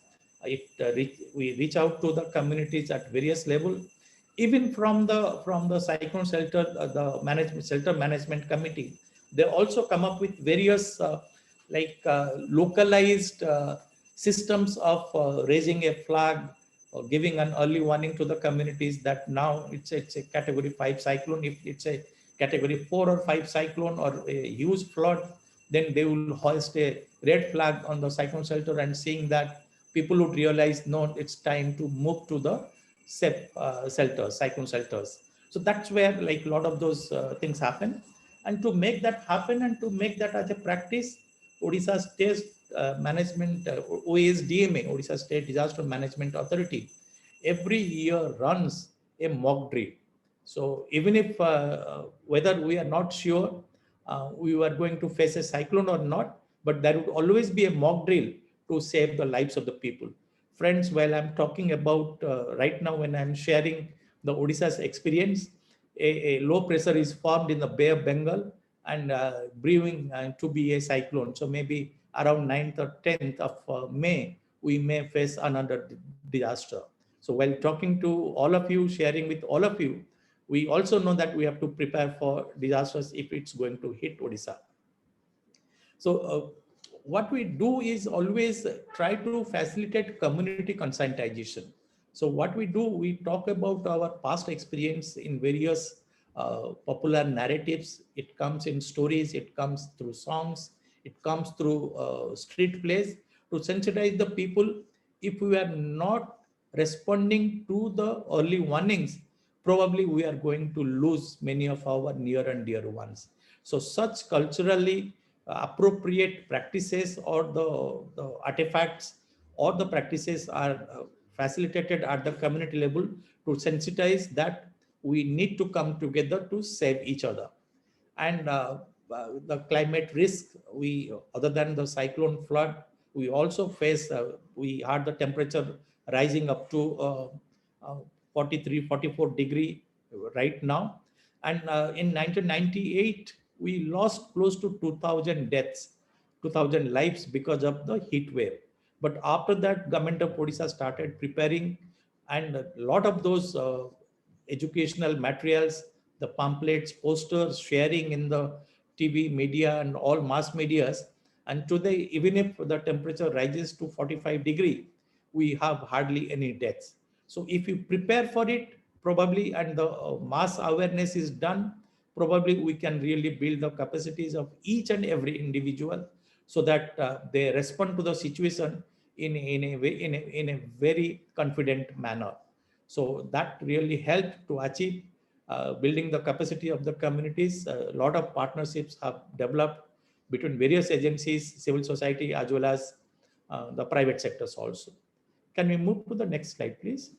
We reach out to the communities at various levels. Even from the cyclone shelter, the shelter management committee, they also come up with various localized systems of raising a flag or giving an early warning to the communities that now it's a category 5 cyclone. If it's a category 4 or 5 cyclone or a huge flood, then they will hoist a red flag on the cyclone shelter, and seeing that people would realize, no, it's time to move to the safe shelters, cyclone shelters. So that's where a lot of those things happen. And to make that happen and to make that as a practice, Odisha State Management, OASDMA, Odisha State Disaster Management Authority, every year runs a mock drill. So even if whether we are not sure we were going to face a cyclone or not, but there would always be a mock drill to save the lives of the people. Friends, while I'm talking about right now, when I'm sharing the Odisha's experience, a low pressure is formed in the Bay of Bengal and brewing to be a cyclone. So maybe around 9th or 10th of May, we may face another disaster. So while talking to all of you, sharing with all of you, we also know that we have to prepare for disasters if it's going to hit Odisha. So what we do is always try to facilitate community conscientization. So what we do, we talk about our past experience in various popular narratives. It comes in stories, it comes through songs, it comes through street plays to sensitize the people. If we are not responding to the early warnings, probably we are going to lose many of our near and dear ones. So such culturally appropriate practices or the artifacts or the practices are facilitated at the community level to sensitize that we need to come together to save each other. And the climate risk, we, other than the cyclone flood, we also face, we had the temperature rising up to 43, 44 degree right now. And in 1998, we lost close to 2,000 deaths, 2,000 lives because of the heat wave. But after that, government of Odisha started preparing, and a lot of those educational materials, the pamphlets, posters, sharing in the TV media and all mass medias. And today, even if the temperature rises to 45 degree, we have hardly any deaths. So if you prepare for it, probably, and the mass awareness is done, probably we can really build the capacities of each and every individual so that they respond to the situation in a very confident manner. So that really helped to achieve building the capacity of the communities. A lot of partnerships have developed between various agencies, civil society, as well as the private sectors also. Can we move to the next slide, please?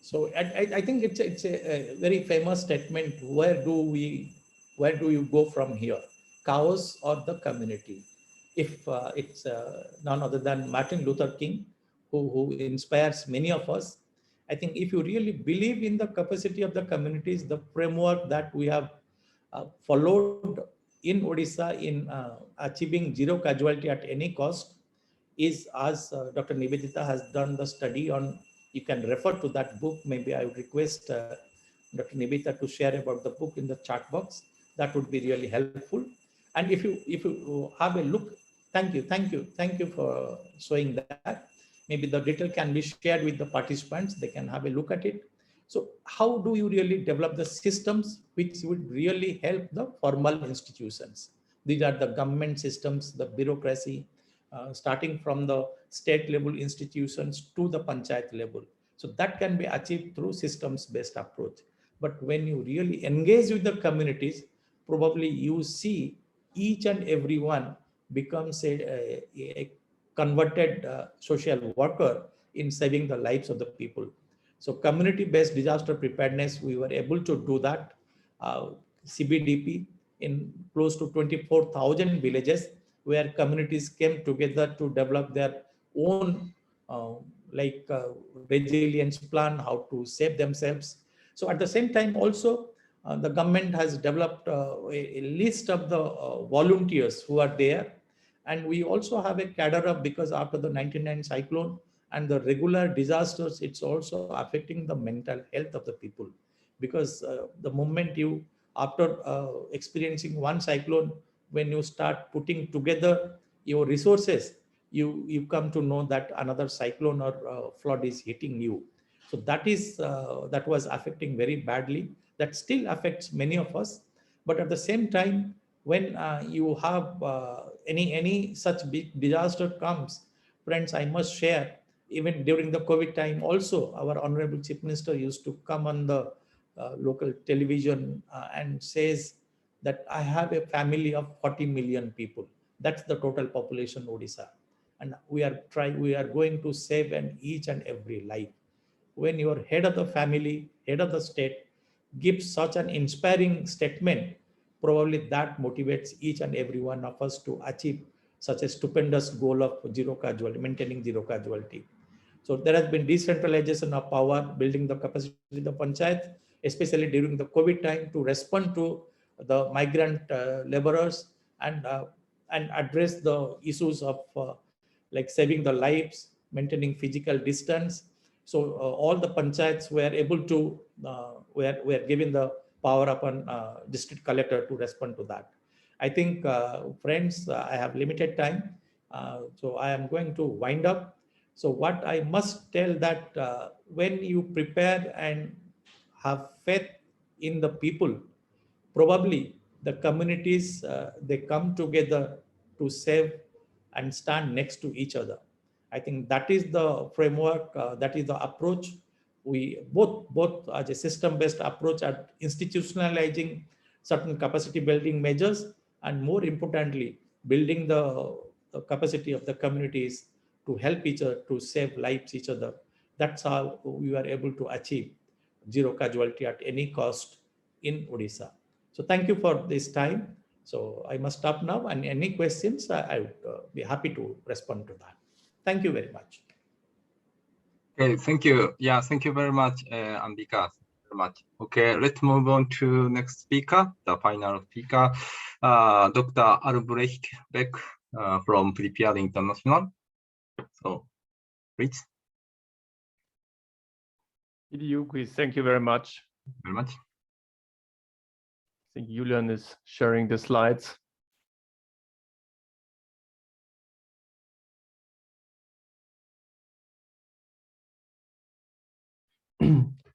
So I think it's a very famous statement. Where do you go from here? Chaos or the community? If it's none other than Martin Luther King, who inspires many of us. I think if you really believe in the capacity of the communities, the framework that we have followed in Odisha in achieving zero casualty at any cost is, as Dr. Nibedita has done the study on. You can refer to that book. Maybe I would request Dr. Nibedita to share about the book in the chat box. That would be really helpful. And if you have a look, thank you for showing that. Maybe the detail can be shared with the participants. They can have a look at it. So how do you really develop the systems which would really help the formal institutions? These are the government systems, the bureaucracy, starting from the state level institutions to the panchayat level. So that can be achieved through systems-based approach. But when you really engage with the communities, probably you see each and every one becomes a converted social worker in saving the lives of the people. So community-based disaster preparedness, we were able to do that. CBDP in close to 24,000 villages, where communities came together to develop their own resilience plan, how to save themselves. So at the same time also, the government has developed a list of the volunteers who are there. And we also have a cadre of, because after the 99 cyclone and the regular disasters, it's also affecting the mental health of the people. Because the moment you, after experiencing one cyclone, when you start putting together your resources, you come to know that another cyclone or flood is hitting you. So that was affecting very badly. That still affects many of us. But at the same time, when you have any such big disaster comes, friends, I must share, even during the COVID time also, our Honorable Chief Minister used to come on the local television and says that I have a family of 40 million people. That's the total population Odisha. And we are going to save each and every life. when your head of the family, head of the state gives such an inspiring statement, probably that motivates each and every one of us to achieve such a stupendous goal of zero casualty, maintaining zero casualty. So there has been decentralization of power, building the capacity of the panchayat, especially during the COVID time, to respond to the migrant laborers and address the issues of like saving the lives, maintaining physical distance. So all the panchayats were able to were given the power upon district collector to respond to that. I think, friends, I have limited time, so I am going to wind up. So what I must tell that when you prepare and have faith in the people, probably the communities, they come together to save and stand next to each other. I think that is the framework, that is the approach. We both as a system-based approach at institutionalizing certain capacity building measures, and more importantly, building the capacity of the communities to help each other, to save lives each other. That's how we are able to achieve zero casualty at any cost in Odisha. So thank you for this time. So I must stop now, and any questions, I would be happy to respond to that. Thank you very much. Okay, thank you. Yeah, thank you very much, Ambika. Very much. Okay, let's move on to next speaker, the final speaker, Dr. Albrecht Beck from Prepare International. So, please. Hideyuki, thank you very much. Very much. I think Julian is sharing the slides.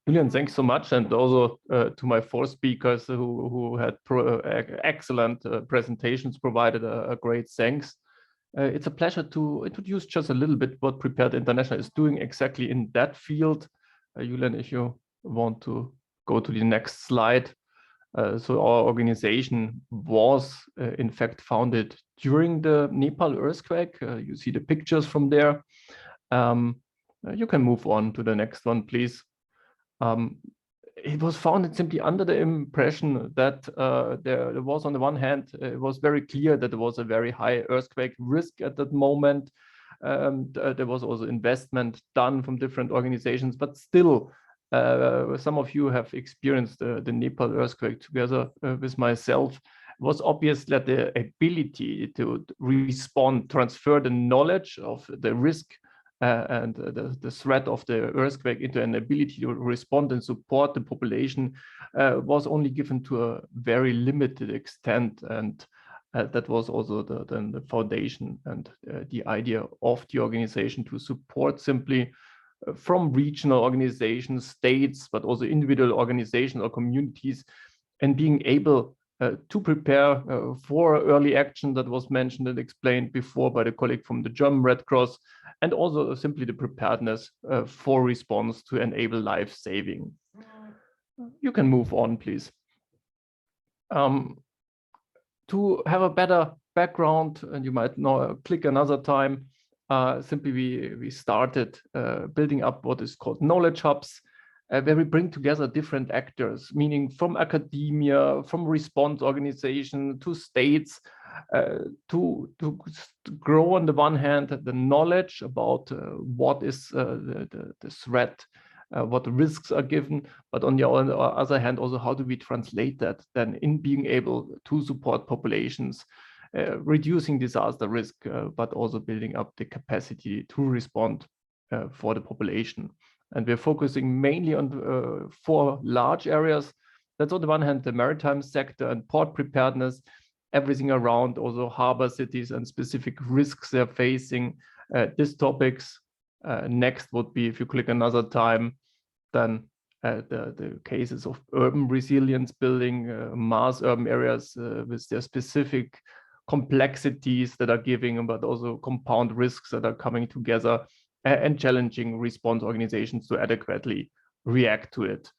Julian, thanks so much, and also to my four speakers who had excellent presentations, provided a great thanks. It's a pleasure to introduce just a little bit what Prepared International is doing exactly in that field. Julian, if you want to go to the next slide. So our organization was in fact founded during the Nepal earthquake. You see the pictures from there. You can move on to the next one, please. It was founded simply under the impression that there was, on the one hand, it was very clear that there was a very high earthquake risk at that moment. There was also investment done from different organizations, but still, some of you have experienced the Nepal earthquake together with myself. It was obvious that the ability to respond, transfer the knowledge of the risk and the threat of the earthquake into an ability to respond and support the population was only given to a very limited extent. And that was also the foundation and the idea of the organization, to support simply from regional organizations, states, but also individual organizations or communities, and being able to prepare for early action that was mentioned and explained before by the colleague from the German Red Cross, and also simply the preparedness for response to enable life saving. You can move on, please. To have a better background, and you might now click another time, simply we started building up what is called knowledge hubs, where we bring together different actors, meaning from academia, from response organization to states, to grow on the one hand the knowledge about what is the threat, what the risks are given, but on the other hand also how do we translate that then in being able to support populations, reducing disaster risk, but also building up the capacity to respond for the population. And we're focusing mainly on 4 large areas. That's on the one hand, the maritime sector and port preparedness, everything around also harbor cities and specific risks they're facing. These topics. Next would be, if you click another time, then the cases of urban resilience building, mass urban areas with their specific complexities that are giving, but also compound risks that are coming together, and challenging response organizations to adequately react to it.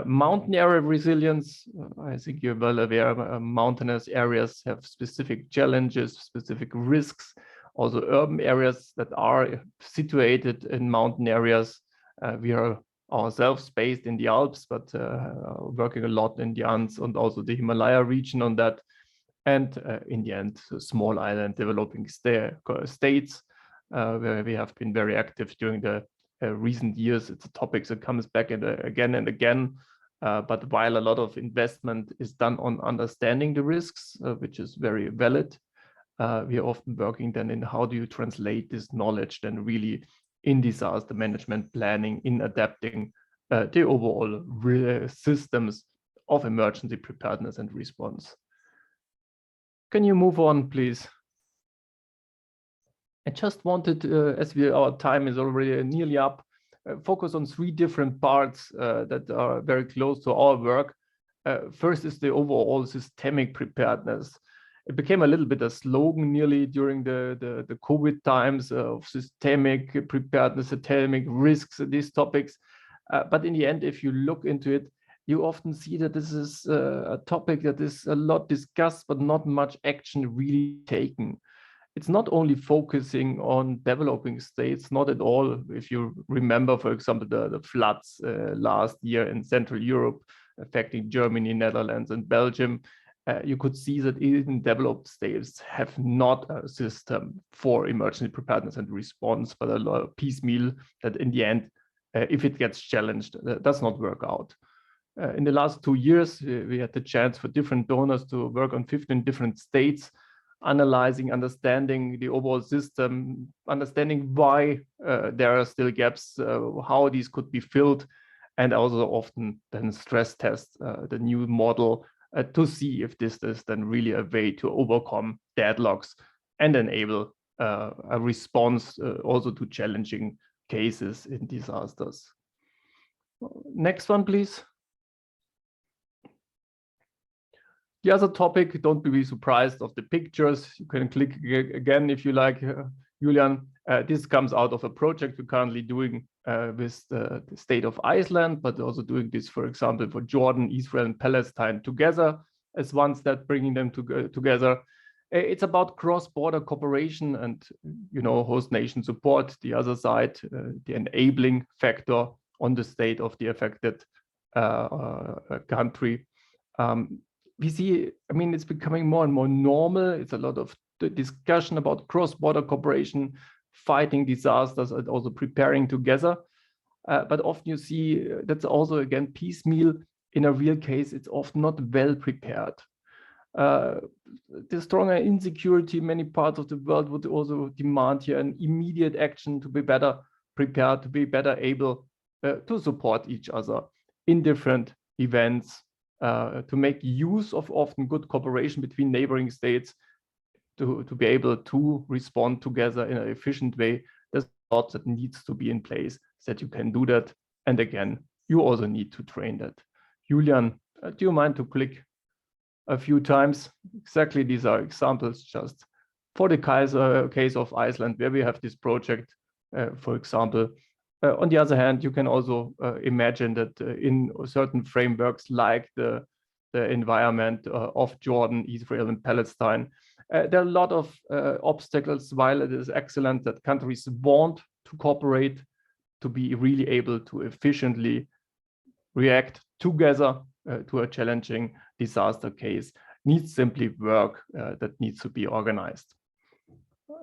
Mountain area resilience, I think you're well aware, mountainous areas have specific challenges, specific risks. Also urban areas that are situated in mountain areas, we are ourselves based in the Alps, but working a lot in the Andes and also the Himalaya region on that. And in the end, small island developing states, where we have been very active during the recent years. It's a topic that comes back again and again. But while a lot of investment is done on understanding the risks, which is very valid, we are often working then in how do you translate this knowledge then really in disaster management planning, in adapting the overall systems of emergency preparedness and response. Can you move on, please? I just wanted, as our time is already nearly up, focus on 3 different parts that are very close to our work. First is the overall systemic preparedness. It became a little bit a slogan nearly during the COVID times of systemic preparedness, systemic risks, these topics. But in the end, if you look into it, you often see that this is a topic that is a lot discussed, but not much action really taken. It's not only focusing on developing states, not at all. If you remember, for example, the floods last year in Central Europe affecting Germany, Netherlands, and Belgium, you could see that even developed states have not a system for emergency preparedness and response, but a lot of piecemeal that in the end, if it gets challenged, does not work out. In the last 2 years, we had the chance for different donors to work on 15 different states, analyzing, understanding the overall system, understanding why there are still gaps, how these could be filled, and also often then stress test the new model to see if this is then really a way to overcome deadlocks and enable a response also to challenging cases in disasters. Next one, please. The other topic, don't be surprised of the pictures. You can click again if you like, Julian. This comes out of a project we're currently doing with the state of Iceland, but also doing this, for example, for Jordan, Israel, and Palestine together as one step, bringing them together. It's about cross-border cooperation and, host nation support. The other side, the enabling factor on the state of the affected country. We see, it's becoming more and more normal. It's a lot of discussion about cross-border cooperation, fighting disasters, and also preparing together. But often you see that's also, again, piecemeal. In a real case, it's often not well prepared. The stronger insecurity in many parts of the world would also demand here an immediate action to be better prepared, to be better able to support each other in different events, to make use of often good cooperation between neighboring states, to be able to respond together in an efficient way. There's a lot that needs to be in place so that you can do that. And again, you also need to train that. Julian, do you mind to click a few times? Exactly, these are examples just for the case of Iceland, where we have this project, for example. On the other hand, you can also imagine that in certain frameworks like the environment of Jordan, Israel, and Palestine, there are a lot of obstacles. While it is excellent that countries want to cooperate, to be really able to efficiently react together to a challenging disaster case, needs simply work that needs to be organized.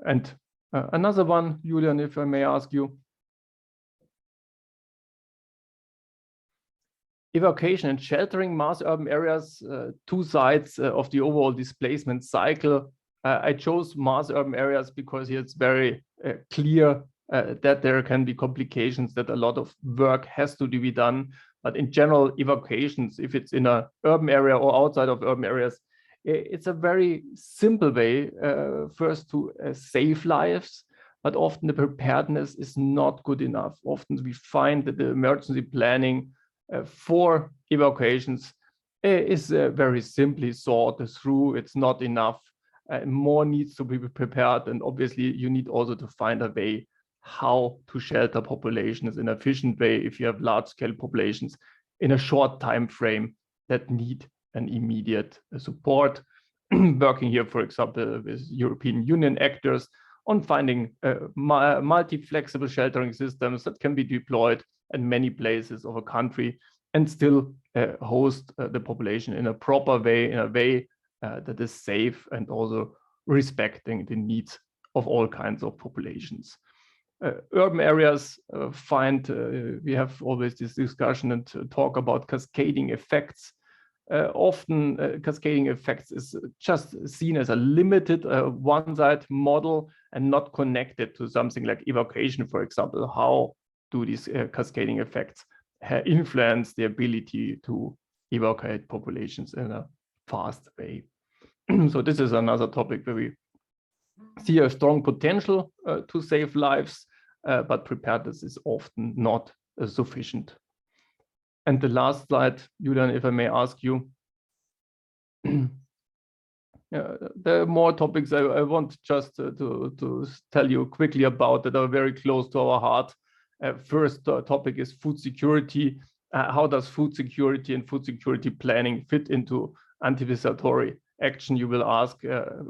And another one, Julian, if I may ask you, evacuation and sheltering mass urban areas, 2 sides of the overall displacement cycle. I chose mass urban areas because here it's very clear that there can be complications, that a lot of work has to be done. But in general, evacuations, if it's in an urban area or outside of urban areas, it's a very simple way first to save lives, but often the preparedness is not good enough. Often we find that the emergency planning for evacuations is very simply thought through. It's not enough. More needs to be prepared, and obviously you need also to find a way how to shelter populations in an efficient way if you have large-scale populations in a short time frame that need an immediate support. Working here, for example, with European Union actors, on finding multi-flexible sheltering systems that can be deployed in many places of a country and still host the population in a proper way, in a way that is safe and also respecting the needs of all kinds of populations. Urban areas we have always this discussion and talk about cascading effects. Often cascading effects is just seen as a limited one-side model and not connected to something like evacuation, for example. How do these cascading effects influence the ability to evacuate populations in a fast way? So this is another topic where we see a strong potential to save lives, but preparedness is often not sufficient. And the last slide, Julian, if I may ask you, there are more topics I want just to tell you quickly about that are very close to our heart. First topic is food security. How does food security and food security planning fit into anticipatory action, you will ask?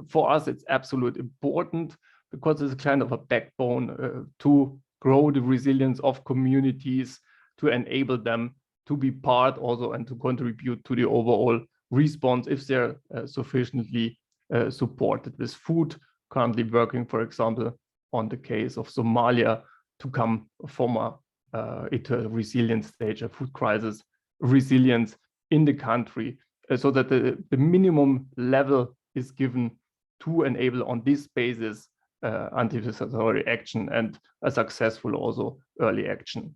For us, it's absolutely important because it's kind of a backbone to grow the resilience of communities, to enable them to be part also and to contribute to the overall response if they're sufficiently supported with food. Currently working, for example, on the case of Somalia to come from a resilient stage, a food crisis resilience in the country, so that the minimum level is given to enable on this basis anticipatory action and a successful also early action.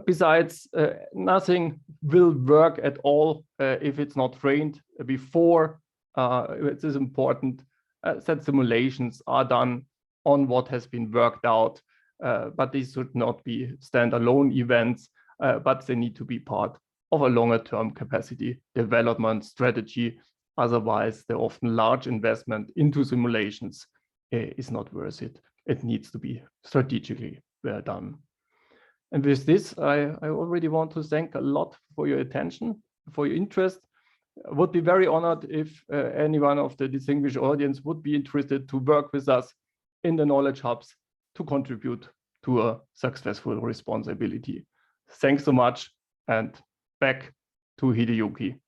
Besides, nothing will work at all if it's not trained before. It is important that simulations are done on what has been worked out, but these should not be standalone events, but they need to be part of a longer-term capacity development strategy. Otherwise, the often large investment into simulations is not worth it. It needs to be strategically done. And with this, I already want to thank a lot for your attention, for your interest. I would be very honored if anyone of the distinguished audience would be interested to work with us in the knowledge hubs to contribute to a successful responsibility. Thanks so much, and back to Hideyuki.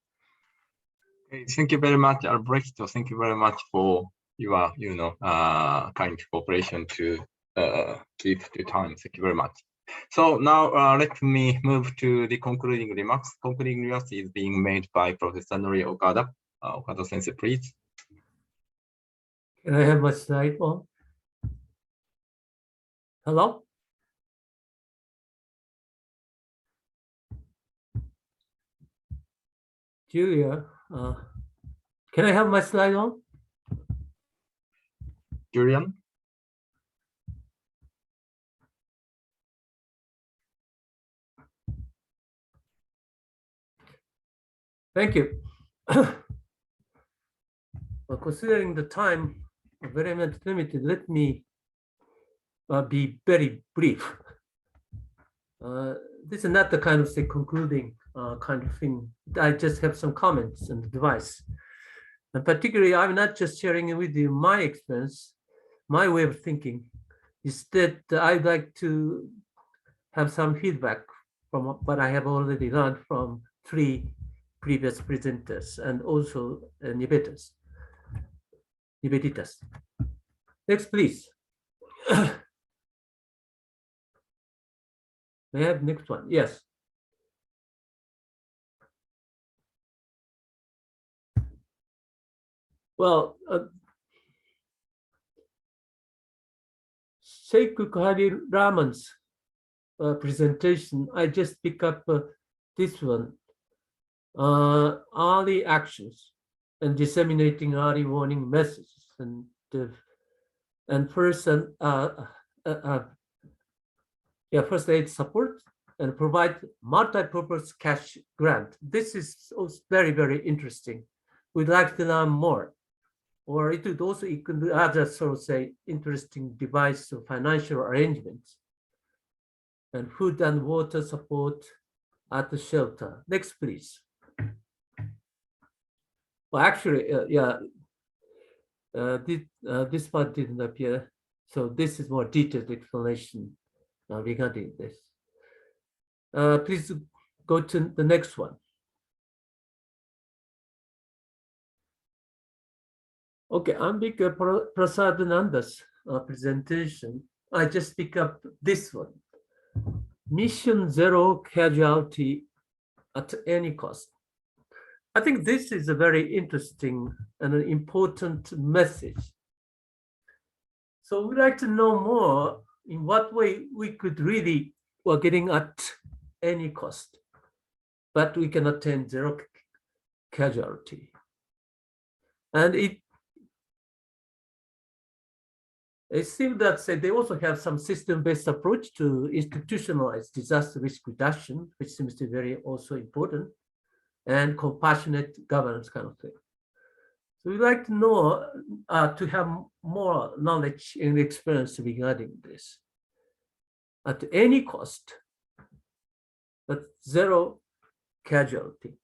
Thank you very much, Alberto. Thank you very much for your, kind cooperation to keep the time. Thank you very much. So now let me move to the concluding remarks. Concluding remarks is being made by Professor Nori Okada. Okada-sensei, please. Can I have my slide on? Hello? Julia, can I have my slide on? Julian? Thank you. Well, considering the time very much limited, let me be very brief. This is not the kind of concluding kind of thing. I just have some comments and advice. And particularly, I'm not just sharing with you my experience, my way of thinking. Instead, I'd like to have some feedback from what I have already learned from 3 previous presenters and also Nibeditas. Next, please. May I have next one? Yes. Well, Sheikh Rahaman's presentation, I just pick up this one. Early actions and disseminating early warning messages and first aid support and provide multi-purpose cash grant. This is also very, very interesting. We'd like to learn more. Or it could also include other sort of say interesting device of financial arrangements and food and water support at the shelter. Next, please. Well, actually, this part didn't appear. So this is more detailed explanation regarding this. Please go to the next one. Okay, Ambika Prasadananda's presentation. I just pick up this one. Mission zero casualty at any cost. I think this is a very interesting and an important message. So we'd like to know more in what way we could really, well, getting at any cost, but we can attain zero casualty. And it seems that they also have some system-based approach to institutionalize disaster risk reduction, which seems to be very also important, and compassionate governance kind of thing. So we'd like to know, to have more knowledge and experience regarding this. At any cost, but zero casualty.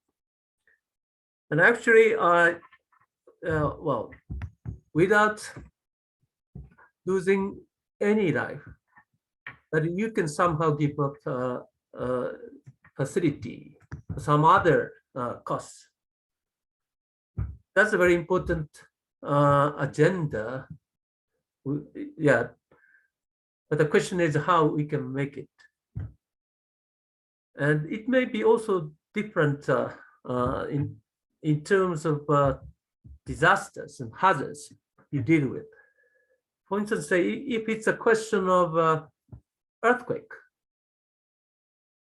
And actually, well, without losing any life, but you can somehow give up facility, some other costs. That's a very important agenda. Yeah, but the question is how we can make it. And it may be also different in terms of disasters and hazards you deal with. For instance, say if it's a question of earthquake,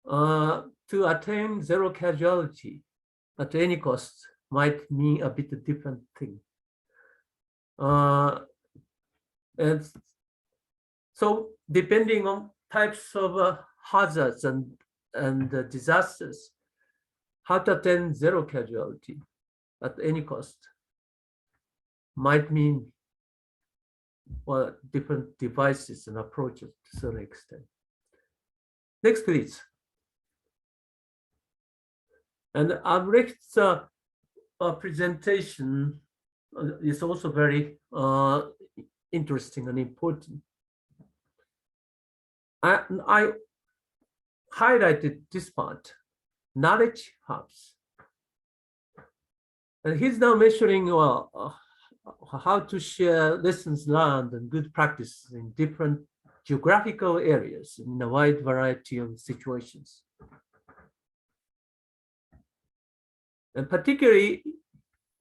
to attain zero casualty at any cost might mean a bit different thing. And so depending on types of hazards and disasters, how to attain zero casualty at any cost might mean, well, different devices and approaches to a certain extent. Next, please. And Albrecht's presentation is also very interesting and important. I highlighted this part, knowledge hubs. And he's now measuring how to share lessons learned and good practices in different geographical areas in a wide variety of situations. And particularly,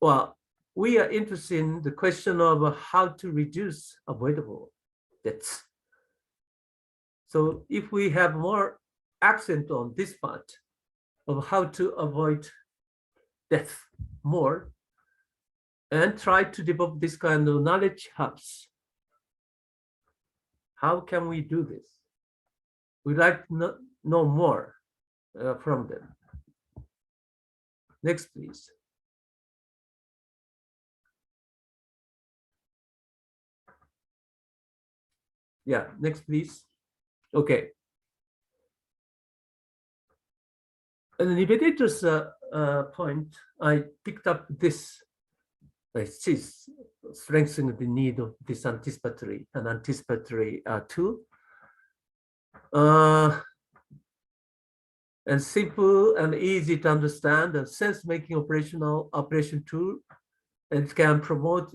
well, we are interested in the question of how to reduce avoidable deaths. So if we have more accent on this part of how to avoid death more, and try to develop this kind of knowledge hubs, how can we do this? We'd like to know more from them. Next, please. Yeah, next, please. Okay. And the Nibedita's point, I picked up this. It is strengthening the need of this anticipatory tool. And simple and easy to understand and sense-making operation tool, and it can promote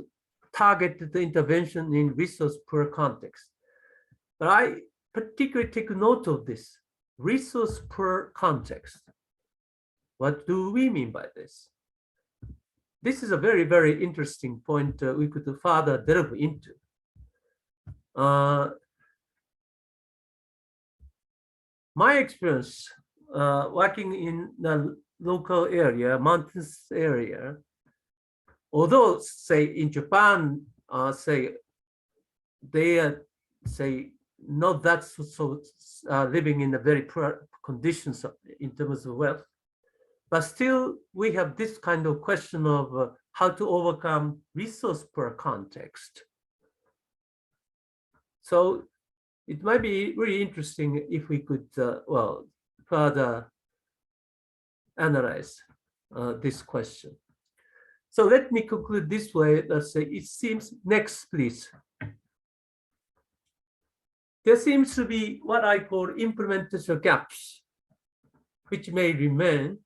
targeted intervention in resource-poor context. But I particularly take note of this, resource-poor context. What do we mean by this? This is a very, very interesting point we could further delve into. My experience working in the local area, mountainous area, although say in Japan, say they are not that so living in a very poor conditions in terms of wealth, but still we have this kind of question of how to overcome resource poor context. So it might be really interesting if we could, well, further analyze this question. So let me conclude this way. Let's say it seems, next please. there seems to be what I call implementation gaps, which may remain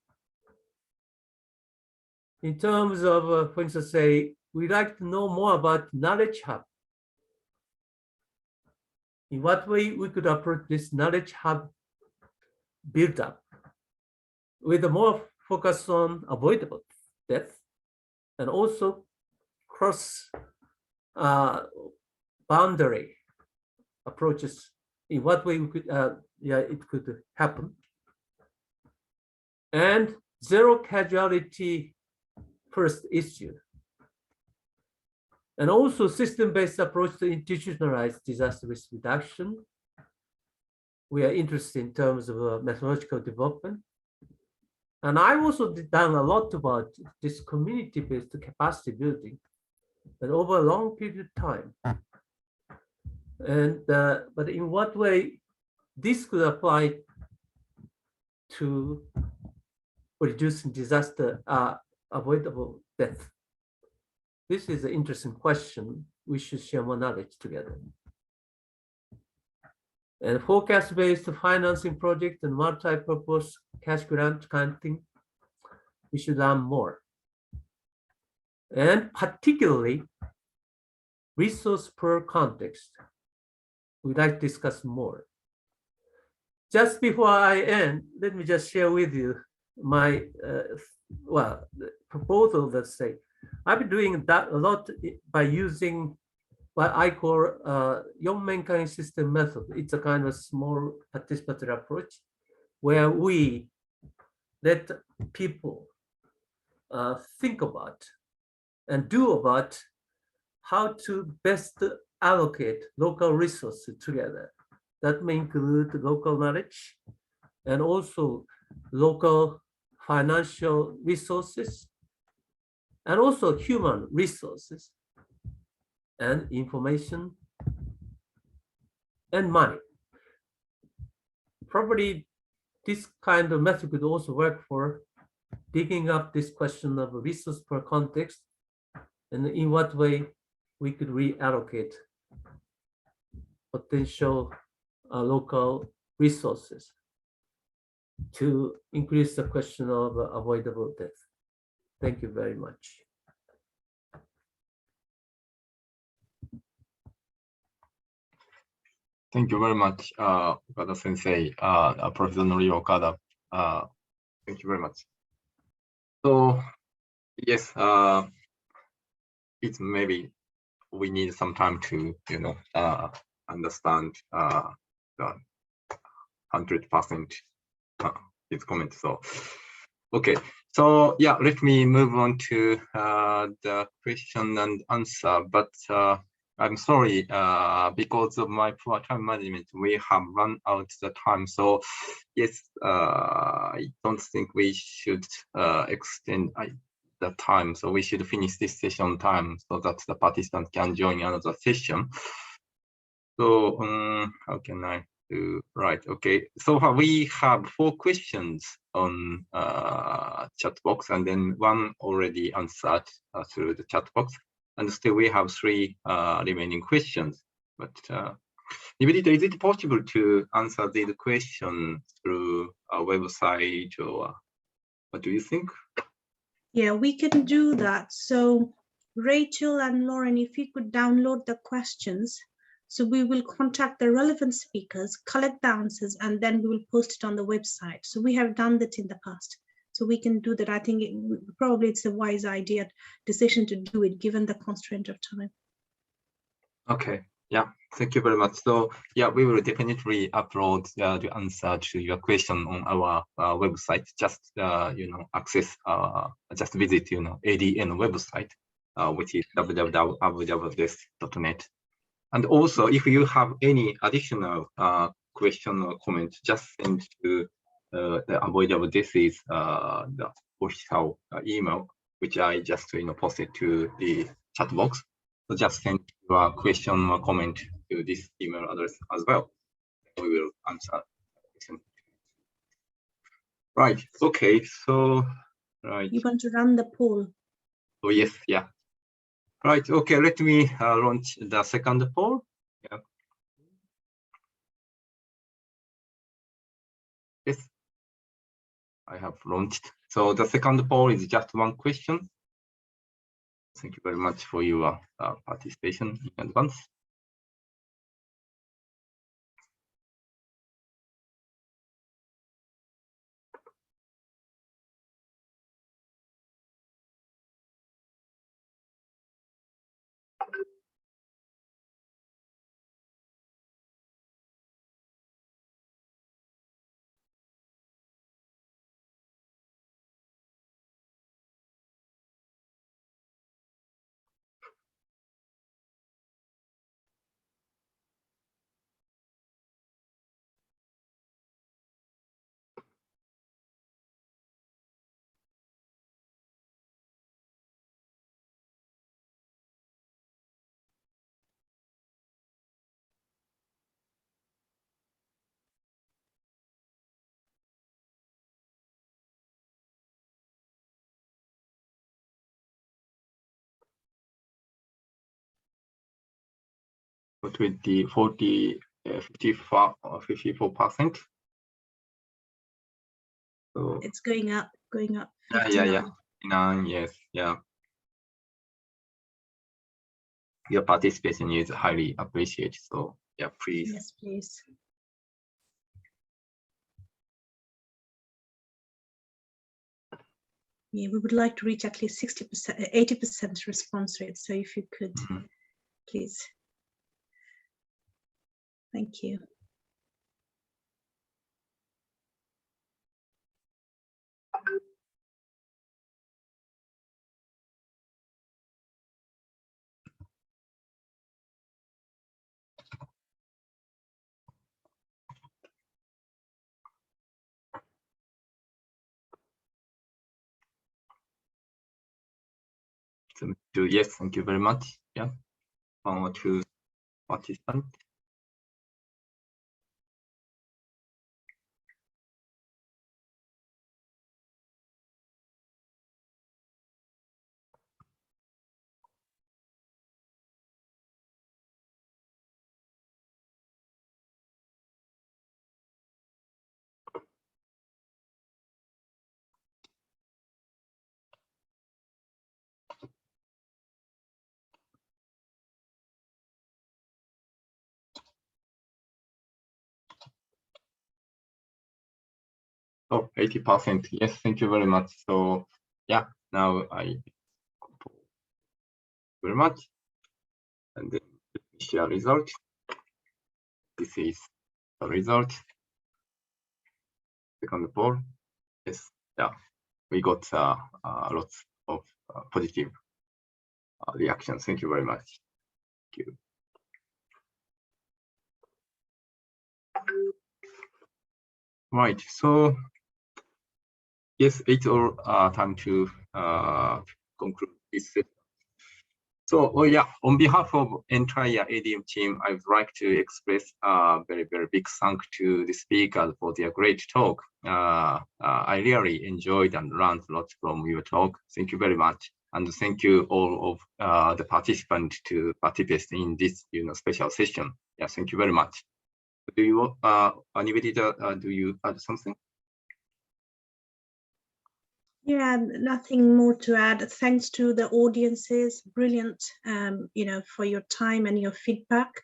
in terms of, for instance, say, we'd like to know more about knowledge hub. In what way we could approach this knowledge hub build up with a more focus on avoidable death and also cross boundary approaches. In what way we could, it could happen. And zero casualty first issue. And also system-based approach to institutionalized disaster risk reduction. We are interested in terms of methodological development. And I've also done a lot about this community-based capacity building, but over a long period of time. And but in what way this could apply to reducing disaster avoidable death? This is an interesting question. We should share more knowledge together. And forecast-based financing project and multi-purpose cash grant kind of thing, we should learn more. And particularly, resource per context, we'd like to discuss more. Just before I end, let me just share with you my proposal. Let's say I've been doing that a lot by using what I call young mankind system method. It's a kind of small participatory approach where we let people think about and do about how to best allocate local resources together. That may include local knowledge and also local financial resources and also human resources and information and money. Probably this kind of method could also work for digging up this question of resource per context and in what way we could reallocate potential local resources to increase the question of avoidable death. Thank you very much. Thank you very much, Okada Sensei, Professor Nori Okada. Thank you very much. So, yes, it's maybe we need some time to, understand the 100% his comment. So, okay. So, yeah, let me move on to the question and answer. But I'm sorry, because of my poor time management, we have run out the time. So, yes, I don't think we should extend the time. So we should finish this session on time so that the participants can join another session. So how can I do? Right, okay. So far we have 4 questions on chat box, and then 1 already answered through the chat box. And still we have 3 remaining questions. But Nibedita, is it possible to answer these questions through a website, or what do you think? Yeah, we can do that. So Rachel and Lauren, if you could download the questions, so we will contact the relevant speakers, collect the answers, and then we will post it on the website. So we have done that in the past. So we can do that. I think probably it's a wise decision to do it given the constraint of time. Okay, yeah, thank you very much. So yeah, we will definitely upload the answer to your question on our website. Just access, just visit ADN website, which is www.avoidabledeaths.net. And also, if you have any additional question or comment, just send to the Avoidable Deaths the official email, which I just posted to the chat box. So just send your question or comment to this email address as well. We will answer. Right. Okay. So right. You want to run the poll? Oh yes. Yeah. Right. Okay. Let me launch the second poll. Yeah. I have launched. So the second poll is just one question. Thank you very much for your participation in advance. What with the 54%? So It's going up, going up. yeah. 9, yes, yeah. Your participation is highly appreciated. So yeah, please. Yes, please. Yeah, we would like to reach at least 60%, 80% response rate. So if you could, please. Thank you. Yes, thank you very much. Yeah, 1 or 2 participants. Oh, 80%. Yes, thank you very much. So yeah, now I very much. And then let me share result. This is the result. Second poll. Yes, yeah, we got lots of positive reactions. Thank you very much. Thank you. Right. So yes, it's all time to conclude this session. So, on behalf of entire ADM team, I would like to express a very, very big thank to the speakers for their great talk. I really enjoyed and learned a lot from your talk. Thank you very much. And thank you all of the participants to participate in this special session. Yeah, thank you very much. Do you, Nibedita, do you add something? Yeah, nothing more to add. Thanks to the audiences, brilliant, for your time and your feedback.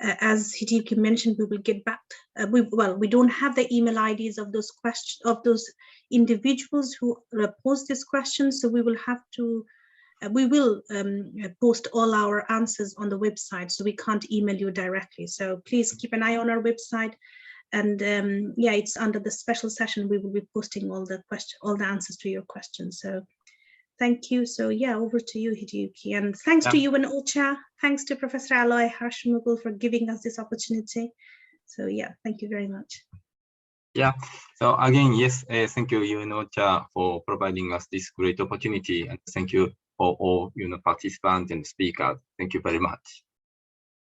As Hideyuki mentioned, we will get back. We don't have the email IDs of those questions of those individuals who posed this question, so we will have to. We will post all our answers on the website, so we can't email you directly. So please keep an eye on our website. And it's under the special session. We will be posting all the answers to your questions. So thank you. So yeah, over to you, Hideyuki. And thanks to UNOCHA. Thanks to Professor Aloy Harshmugul for giving us this opportunity. So yeah, thank you very much. Yeah. So again, yes, thank you, UNOCHA, for providing us this great opportunity, and thank you for all participants and speakers. Thank you very much.